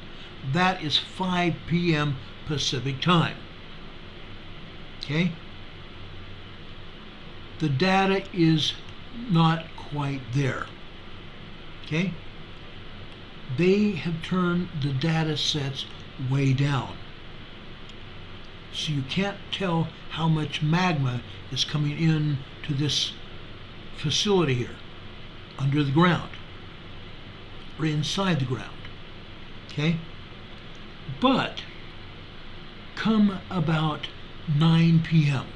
That is 5 p.m. Pacific time. Okay? The data is not quite there. Okay? They have turned the data sets way down. So you can't tell how much magma is coming in to this facility here, under the ground, or inside the ground. Okay? But come about 9 p.m.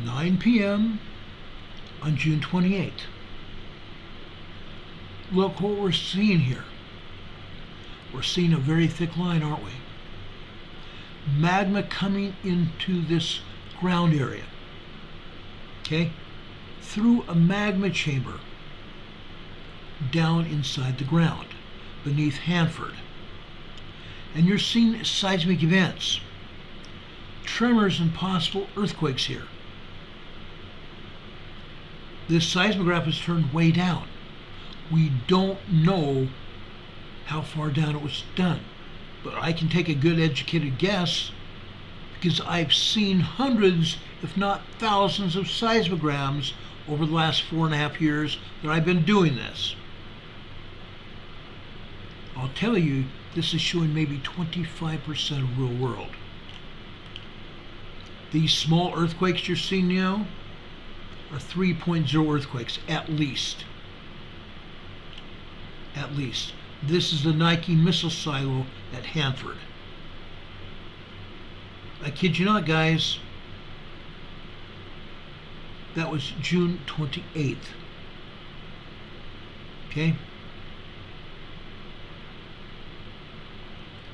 9 p.m. on June 28th. Look what we're seeing here. We're seeing a very thick line, aren't we? Magma coming into this ground area. Okay? Through a magma chamber down inside the ground beneath Hanford. And you're seeing seismic events, tremors and possible earthquakes here. This seismograph is turned way down. We don't know how far down it was done, but I can take a good educated guess because I've seen hundreds, if not thousands, of seismograms over the last 4.5 years that I've been doing this. I'll tell you, this is showing maybe 25% of real world. These small earthquakes you're seeing now are 3.0 earthquakes, at least. At least. This is the Nike missile silo at Hanford. I kid you not, guys. That was June 28th. Okay?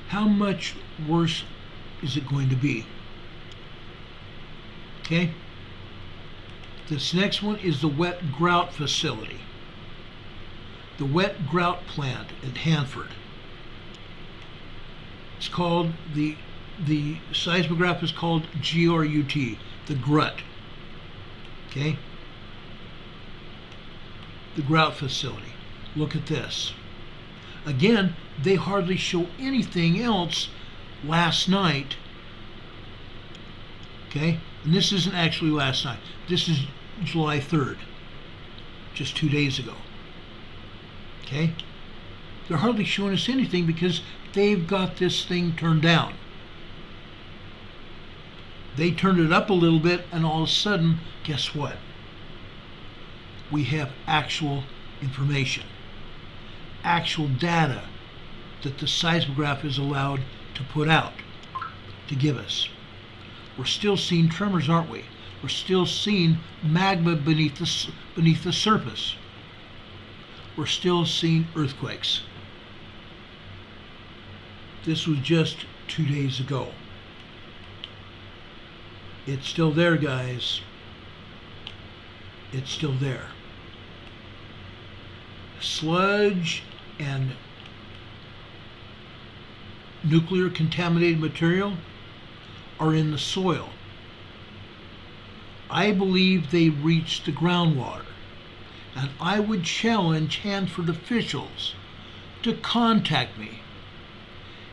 How much worse is it going to be? Okay? This next one is the wet grout facility. The wet grout plant at Hanford. It's called the The seismograph is called GRUT, the GRUT. Okay? The grout facility. Look at this. Again, they hardly show anything else last night. Okay? And this isn't actually last night. This is July 3rd, just 2 days ago. Okay? They're hardly showing us anything because they've got this thing turned down. They turned it up a little bit, and all of a sudden, guess what? We have actual information, actual data that the seismograph is allowed to put out, to give us. We're still seeing tremors, aren't we? We're still seeing magma beneath the surface. We're still seeing earthquakes. This was just 2 days ago. It's still there, guys. It's still there. Sludge and nuclear contaminated material are in the soil. I believe they reached the groundwater, and I would challenge Hanford officials to contact me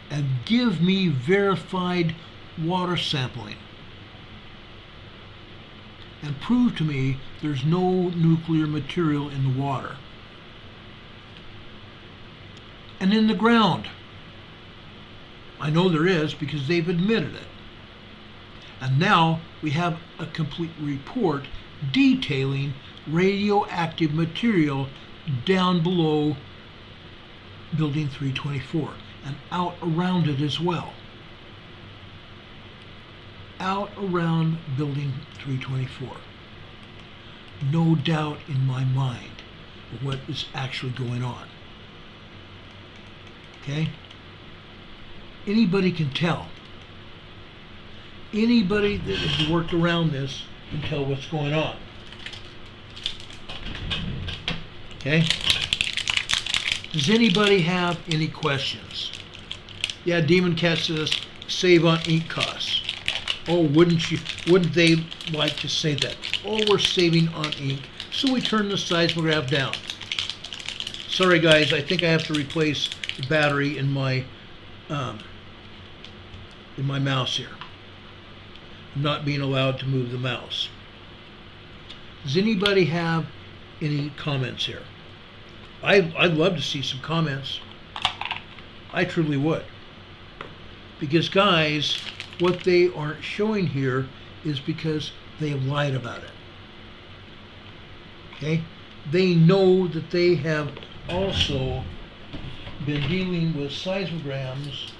and give me verified water sampling and prove to me there's no nuclear material in the water and in the ground. I know there is because they've admitted it. And now we have a complete report detailing radioactive material down below Building 324 and out around it as well. Out around Building 324. No doubt in my mind of what is actually going on. Okay? Anybody can tell. Anybody that has worked around this can tell what's going on. Okay? Does anybody have any questions? Yeah, Demon Cat says, save on ink costs. Oh, wouldn't they like to say that? Oh, we're saving on ink, so we turn the seismograph down. Sorry guys, I think I have to replace the battery in my mouse here. I'm not being allowed to move the mouse. Does anybody have any comments here? I'd love to see some comments. I truly would. Because guys, what they aren't showing here is because they have lied about it. Okay? They know that they have also been dealing with seismograms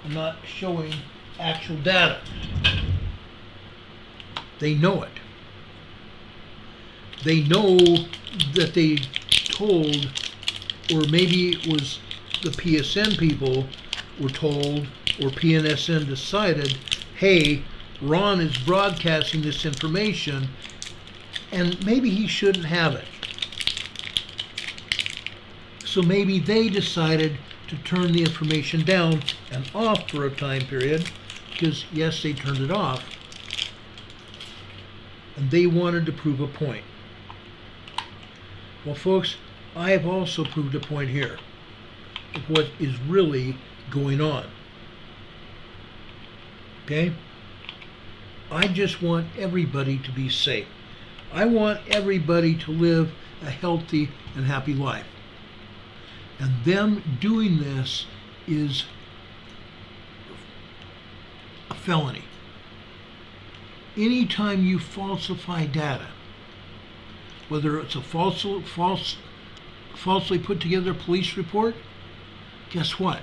and not showing actual data. They know it. They know that they told, or maybe it was the PSN people were told, or PNSN decided, hey, Ron is broadcasting this information, and maybe he shouldn't have it. So maybe they decided to turn the information down and off for a time period, because yes, they turned it off, and they wanted to prove a point. Well, folks, I have also proved a point here of what is really going on. Okay? I just want everybody to be safe. I want everybody to live a healthy and happy life. And them doing this is a felony. Anytime you falsify data, whether it's a falsely put together police report, guess what?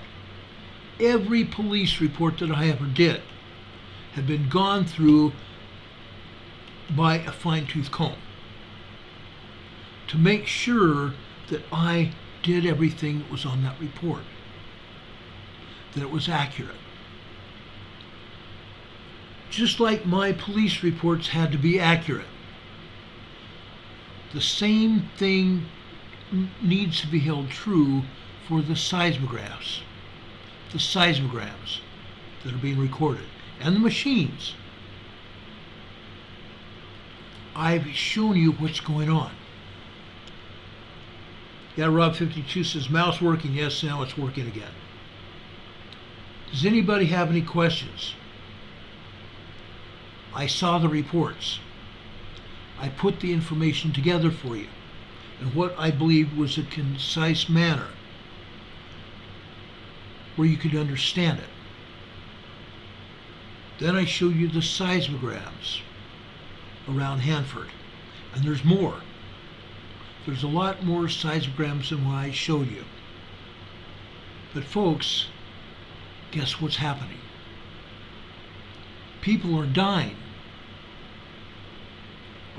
Every police report that I ever did had been gone through by a fine-tooth comb to make sure that I did everything that was on that report, that it was accurate. Just like my police reports had to be accurate, the same thing needs to be held true for the seismographs, the seismograms. that are being recorded, and the machines. I've shown you what's going on. Yeah, Rob52 says, mouse working. Yes, now it's working again. Does anybody have any questions? I saw the reports. I put the information together for you in what I believe was a concise manner where you could understand it. Then I showed you the seismographs around Hanford, and there's more. There's a lot more seismographs than what I showed you. But folks, guess what's happening? People are dying.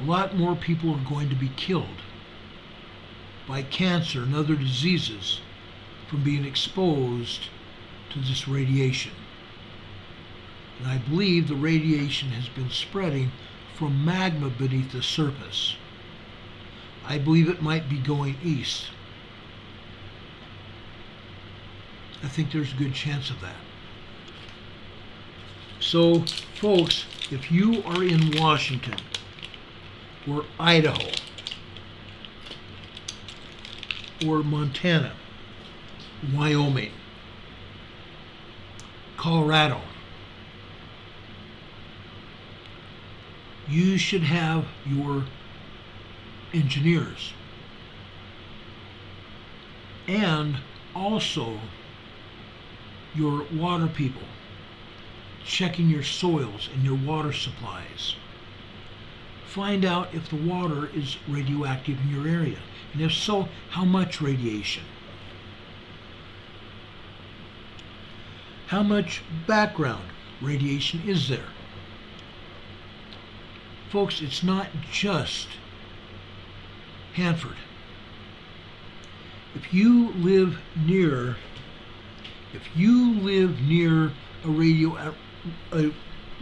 A lot more people are going to be killed by cancer and other diseases from being exposed to this radiation. And I believe the radiation has been spreading from magma beneath the surface. I believe it might be going east. I think there's a good chance of that. So, folks, if you are in Washington or Idaho or Montana, Wyoming, Colorado, you should have your engineers and also your water people checking your soils and your water supplies. Find out if the water is radioactive in your area, and if so, how much radiation. How much background radiation is there? Folks, it's not just Hanford. If you live near a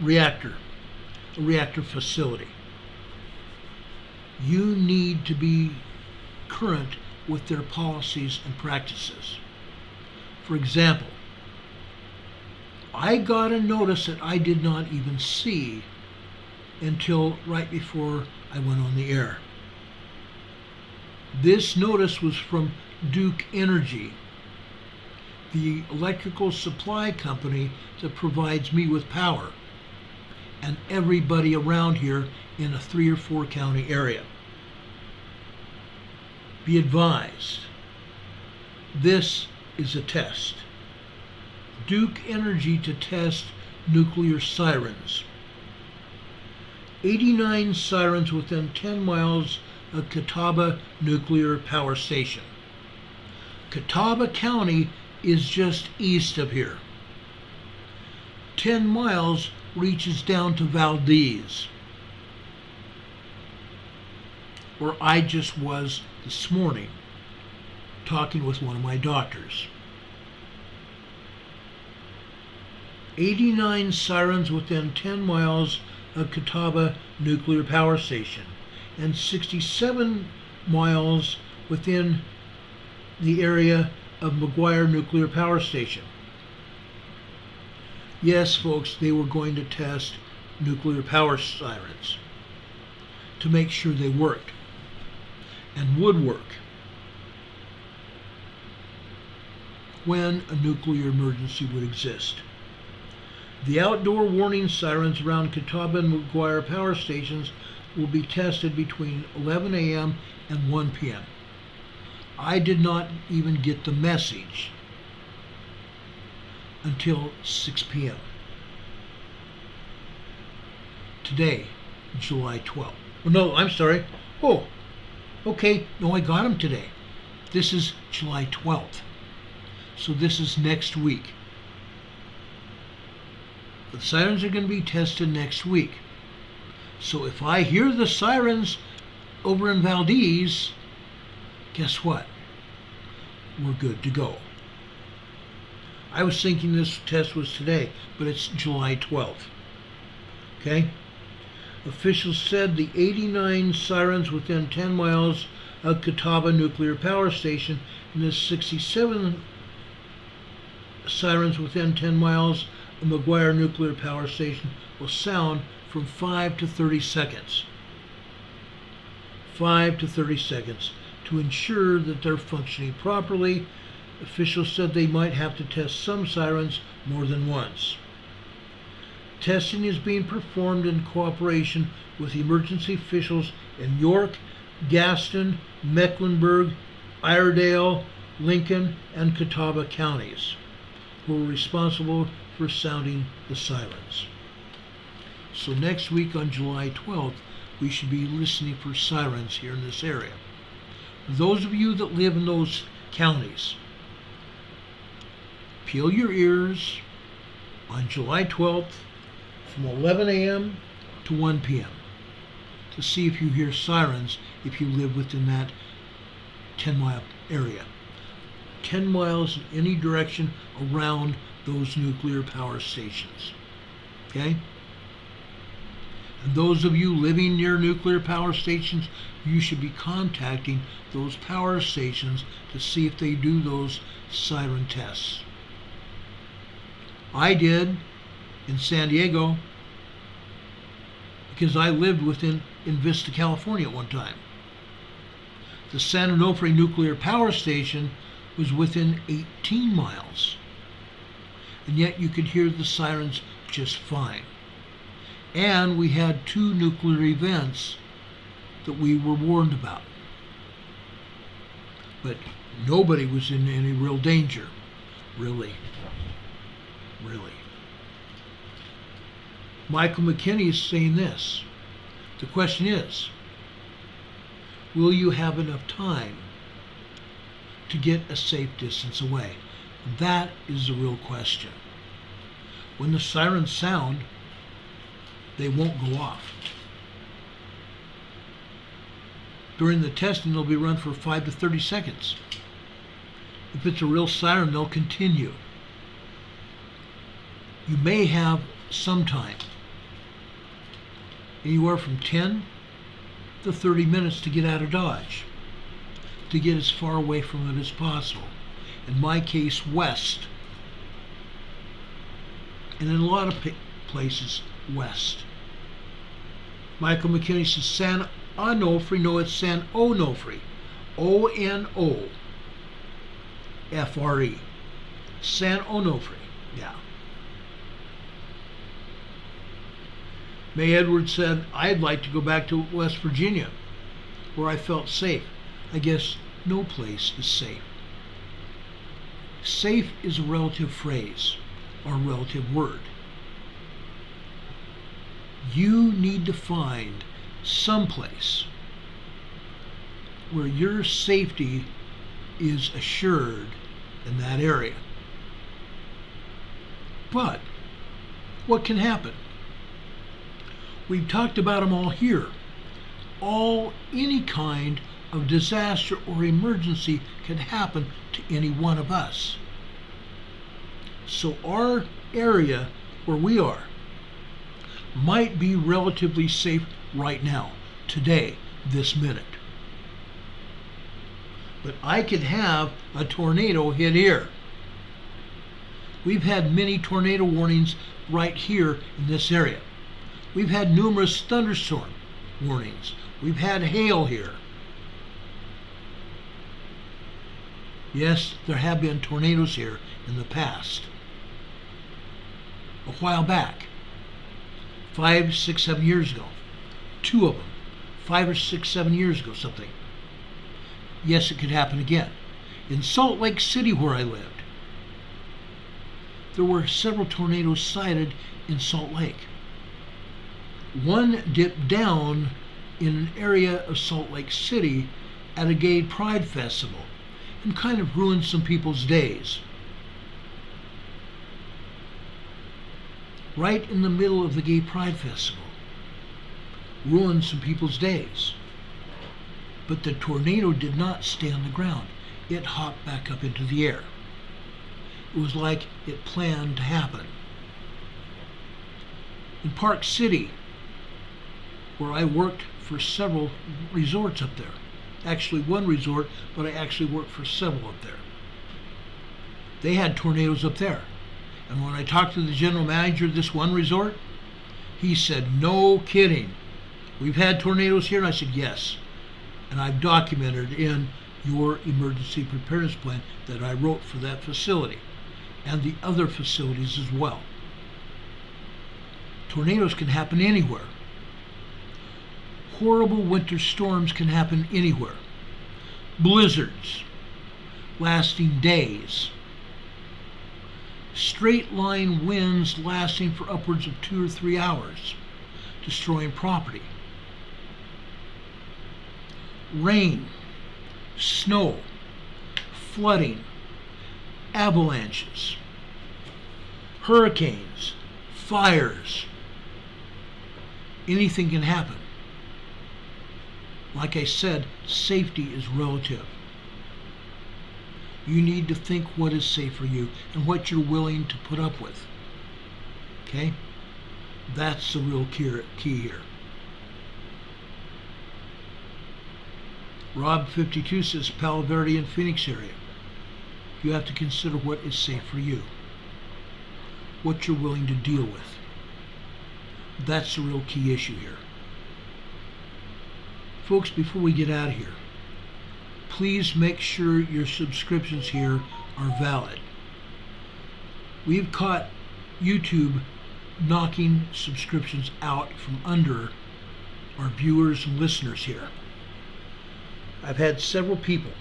reactor facility, you need to be current with their policies and practices. For example, I got a notice that I did not even see until right before I went on the air. This notice was from Duke Energy, the electrical supply company that provides me with power and everybody around here in a 3 or 4 county area. Be advised, this is a test. Duke Energy to test nuclear sirens. 89 sirens within 10 miles of Catawba Nuclear Power Station. Catawba County is just east of here. 10 miles reaches down to Valdese, where I just was this morning talking with one of my doctors. 89 sirens within 10 miles of Catawba Nuclear Power Station and 67 miles within the area of McGuire Nuclear Power Station. Yes, folks, they were going to test nuclear power sirens to make sure they worked and would work when a nuclear emergency would exist. The outdoor warning sirens around Catawba and McGuire power stations will be tested between 11 a.m. and 1 p.m. I did not even get the message until 6 p.m. today, July 12th. Oh, no, I'm sorry. Oh, okay. No, I got them today. This is July 12th. So this is next week. The sirens are going to be tested next week. So if I hear the sirens over in Valdese, guess what? We're good to go. I was thinking this test was today, but it's July 12th. Okay? Officials said the 89 sirens within 10 miles of Catawba Nuclear Power Station and the 67 sirens within 10 miles a McGuire nuclear power station will sound from 5 to 30 seconds. 5 to 30 seconds to ensure that they're functioning properly. Officials said they might have to test some sirens more than once. Testing is being performed in cooperation with emergency officials in York, Gaston, Mecklenburg, Iredale, Lincoln, and Catawba counties, who are responsible for sounding the sirens. So next week on July 12th, we should be listening for sirens here in this area. For those of you that live in those counties, peel your ears on July 12th from 11 a.m. to 1 p.m. to see if you hear sirens if you live within that 10-mile area. 10 miles in any direction around those nuclear power stations. Okay? And those of you living near nuclear power stations, you should be contacting those power stations to see if they do those siren tests. I did in San Diego because I lived in Vista, California at one time. The San Onofre nuclear power station was within 18 miles, and yet you could hear the sirens just fine. And we had 2 nuclear events that we were warned about. But nobody was in any real danger, really. Michael McKinney is saying this. The question is, will you have enough time to get a safe distance away? That is the real question. When the sirens sound, they won't go off. During the testing, they'll be run for 5 to 30 seconds. If it's a real siren, they'll continue. You may have some time, anywhere from 10 to 30 minutes to get out of Dodge, to get as far away from it as possible. In my case, west. And in a lot of places, west. Michael McKinney says San Onofre. No, it's San Onofre. O-N-O-F-R-E. San Onofre. Yeah. May Edwards said, I'd like to go back to West Virginia, where I felt safe. I guess no place is safe. Safe is a relative phrase, or a relative word. You need to find some place where your safety is assured in that area. But what can happen? We've talked about them all here. Any kind of disaster or emergency can happen to any one of us. So our area where we are might be relatively safe right now, today, this minute. But I could have a tornado hit here. We've had many tornado warnings right here in this area. We've had numerous thunderstorm warnings. We've had hail here. Yes, there have been tornadoes here in the past. A while back, 5, 6, 7 years ago. 2 of them, 5 or 6, 7 years ago, something. Yes, it could happen again. In Salt Lake City, where I lived, there were several tornadoes sighted in Salt Lake. One dipped down in an area of Salt Lake City at a gay pride festival and kind of ruined some people's days. Right in the middle of the gay pride festival. Ruined some people's days. But the tornado did not stay on the ground. It hopped back up into the air. It was like it planned to happen. In Park City, where I worked for several resorts up there. Actually one resort, but I actually worked for several up there. They had tornadoes up there. And when I talked to the general manager of this one resort, he said, no kidding. We've had tornadoes here? And I said, yes. And I've documented in your emergency preparedness plan that I wrote for that facility and the other facilities as well. Tornadoes can happen anywhere. Horrible winter storms can happen anywhere. Blizzards lasting days. Straight line winds lasting for upwards of 2 or 3 hours, destroying property. Rain, snow, flooding, avalanches, hurricanes, fires. Anything can happen. Like I said, safety is relative. You need to think what is safe for you and what you're willing to put up with. Okay? That's the real key here. Rob52 says Palo Verde and Phoenix area. You have to consider what is safe for you. What you're willing to deal with. That's the real key issue here. Folks, before we get out of here, please make sure your subscriptions here are valid. We've caught YouTube knocking subscriptions out from under our viewers and listeners here. I've had several people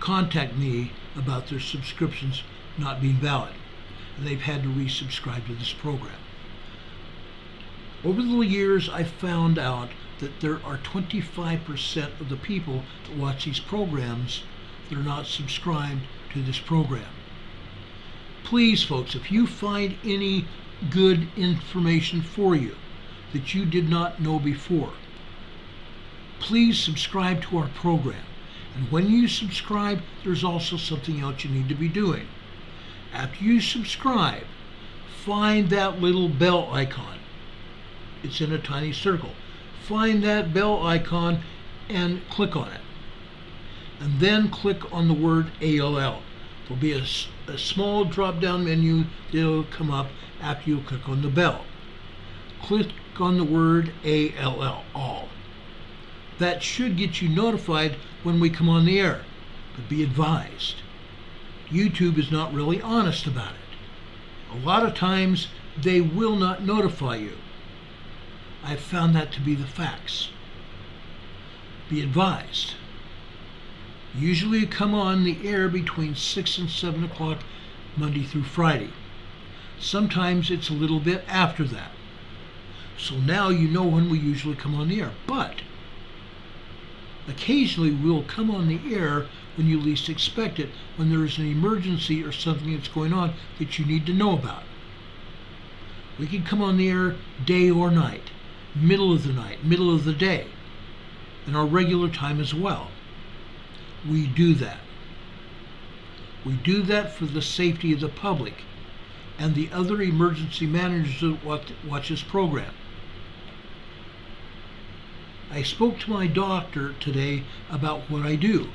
contact me about their subscriptions not being valid, and they've had to resubscribe to this program. Over the years, I found out that there are 25% of the people that watch these programs that are not subscribed to this program. Please, folks, if you find any good information for you that you did not know before, please subscribe to our program. And when you subscribe, there's also something else you need to be doing. After you subscribe, find that little bell icon. It's in a tiny circle. Find that bell icon and click on it. And then click on the word ALL. There'll be a small drop-down menu that'll come up after you click on the bell. Click on the word ALL, all. That should get you notified when we come on the air. But be advised, YouTube is not really honest about it. A lot of times they will not notify you. I've found that to be the facts. Be advised. Usually you come on the air between 6 and 7 o'clock Monday through Friday. Sometimes it's a little bit after that. So now you know when we usually come on the air. But occasionally we'll come on the air when you least expect it, when there's an emergency or something that's going on that you need to know about. We can come on the air day or night, middle of the night, middle of the day, and our regular time as well. We do that. We do that for the safety of the public and the other emergency managers that watch this program. I spoke to my doctor today about what I do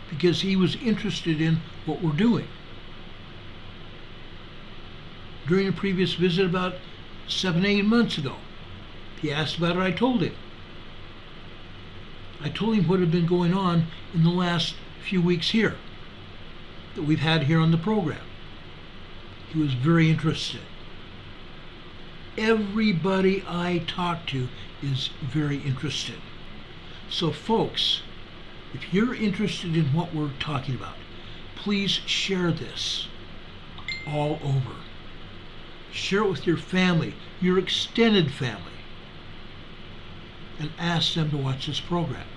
because he was interested in what we're doing. During a previous visit about 7-8 months ago, he asked about it. I told him. I told him what had been going on in the last few weeks here that we've had here on the program. He was very interested. Everybody I talk to is very interested. So folks, if you're interested in what we're talking about, please share this all over. Share it with your family, your extended family, and ask them to watch this program.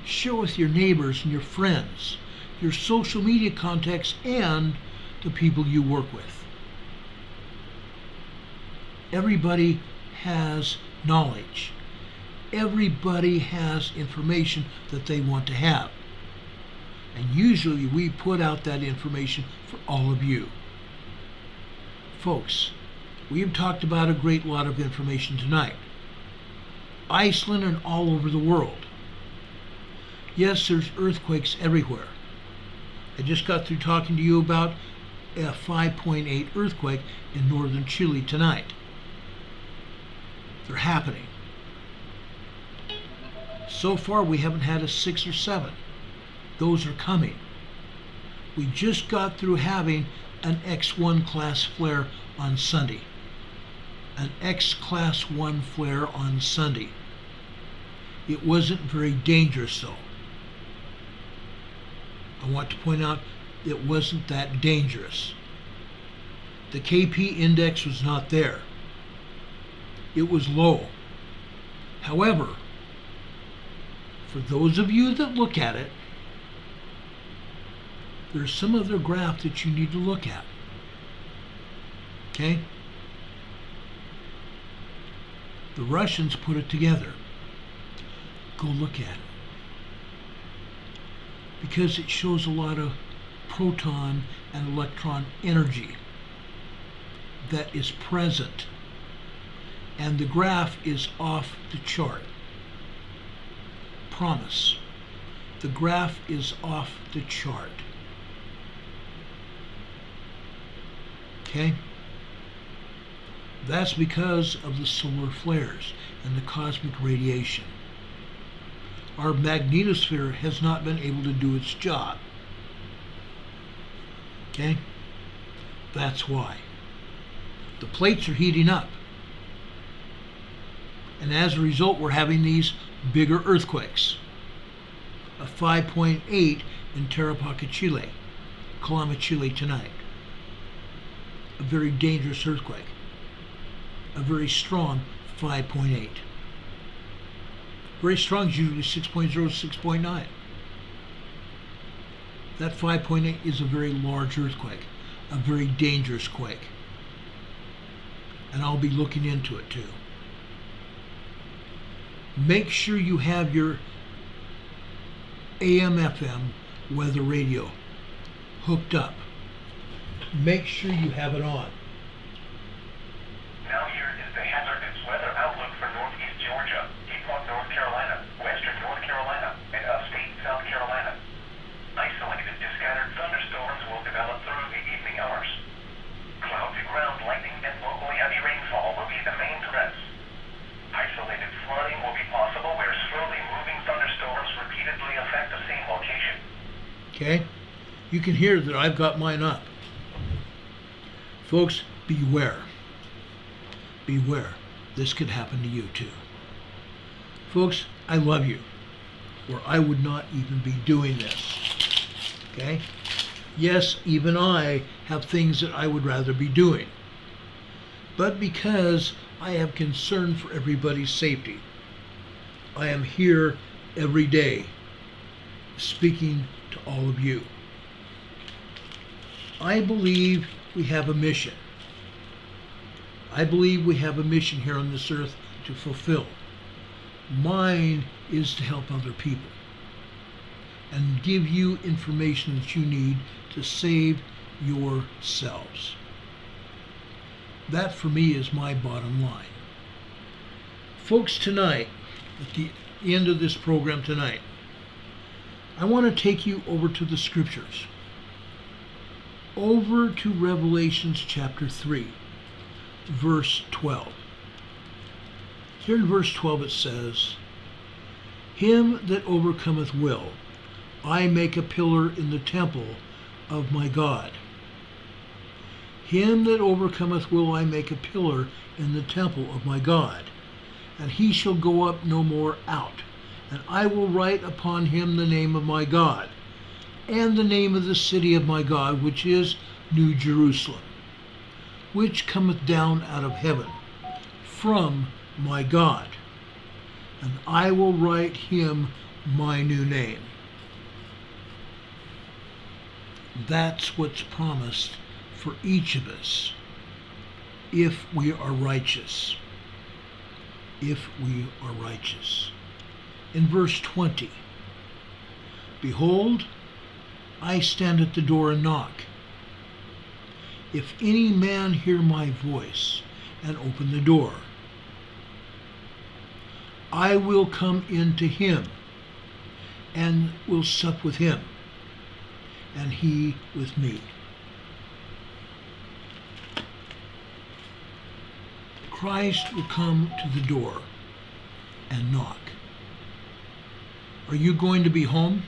Share it with your neighbors and your friends, your social media contacts, and the people you work with. Everybody has knowledge. Everybody has information that they want to have. And usually we put out that information for all of you. Folks, we've talked about a great lot of information tonight. Iceland and all over the world. Yes, there's earthquakes everywhere. I just got through talking to you about a 5.8 earthquake in northern Chile tonight. They're happening. So far, we haven't had a 6 or 7. Those are coming. We just got through having an X1 class flare on Sunday. An X class 1 flare on Sunday. It wasn't very dangerous though. I want to point out it wasn't that dangerous. The KP index was not there. It was low. However, for those of you that look at it, there's some other graph that you need to look at. Okay? The Russians put it together. Go look at it. Because it shows a lot of proton and electron energy that is present. And the graph is off the chart. Promise. The graph is off the chart. Okay? That's because of the solar flares and the cosmic radiation. Our magnetosphere has not been able to do its job. Okay? That's why. The plates are heating up. And as a result, we're having these bigger earthquakes. A 5.8 in Tarapaca, Chile, Calama, Chile tonight. A very dangerous earthquake. A very strong 5.8. Very strong is usually 6.0 to 6.9. That 5.8 is a very large earthquake, a very dangerous quake. And I'll be looking into it too. Make sure you have your AM/FM weather radio hooked up. Make sure you have it on. Now here is the hazardous weather outlook for northeast Georgia, Piedmont, North Carolina, western North Carolina, and upstate South Carolina. Isolated to scattered thunderstorms will develop through the evening hours. Cloudy ground lightning and locally heavy rainfall will be the main threats. Isolated flooding will be possible where slowly moving thunderstorms repeatedly affect the same location. Okay? You can hear that I've got mine up. Folks, beware. Beware. This could happen to you too. Folks, I love you, or I would not even be doing this. Okay? Yes, even I have things that I would rather be doing. But because I have concern for everybody's safety, I am here every day speaking to all of you. I believe we have a mission. I believe we have a mission here on this earth to fulfill. Mine is to help other people and give you information that you need to save yourselves. That for me is my bottom line. Folks, tonight, at the end of this program tonight, I want to take you over to the scriptures. Over to Revelations chapter 3, verse 12. Here in verse 12 it says, "Him that overcometh will I make a pillar in the temple of my God. Him that overcometh will I make a pillar in the temple of my God, and he shall go up no more out. And I will write upon him the name of my God, and the name of the city of my God, which is New Jerusalem, which cometh down out of heaven from my God. And I will write him my new name." That's what's promised for each of us if we are righteous. If we are righteous. In verse 20, "Behold, I stand at the door and knock. If any man hear my voice and open the door, I will come in to him and will sup with him, and he with me." Christ will come to the door and knock. Are you going to be home?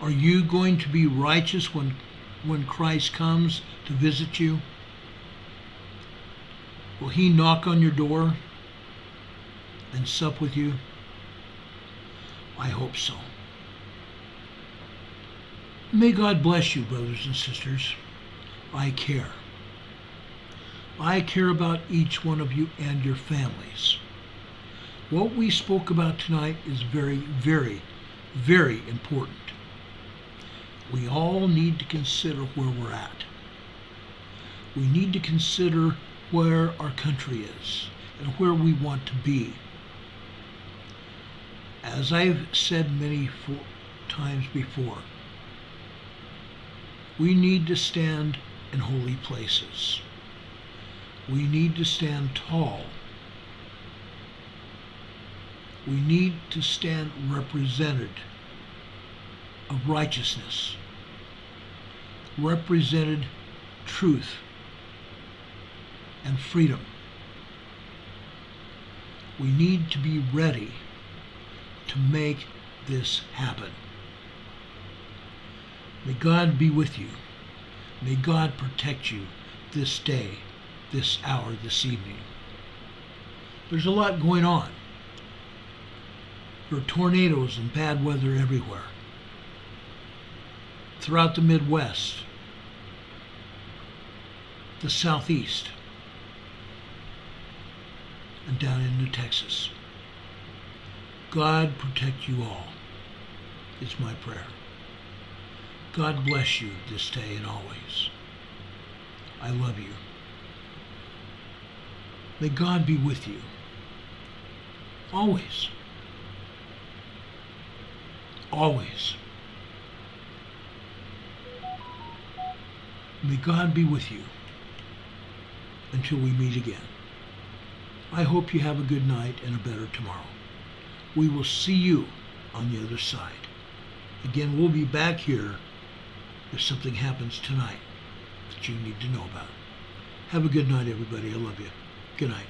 Are you going to be righteous when Christ comes to visit you? Will he knock on your door and sup with you? I hope so. May God bless you, brothers and sisters. I care. I care about each one of you and your families. What we spoke about tonight is very, very, very important. We all need to consider where we're at. We need to consider where our country is and where we want to be. As I've said many times before, we need to stand in holy places. We need to stand tall. We need to stand represented of righteousness, represented truth and freedom. We need to be ready to make this happen. May God be with you. May God protect you this day, this hour, this evening. There's a lot going on. There are tornadoes and bad weather everywhere. Throughout the Midwest, the Southeast, and down into Texas. God protect you all. It's my prayer. God bless you this day and always. I love you. May God be with you. Always. Always. May God be with you until we meet again. I hope you have a good night and a better tomorrow. We will see you on the other side. Again, we'll be back here if something happens tonight that you need to know about. Have a good night, everybody. I love you. Good night.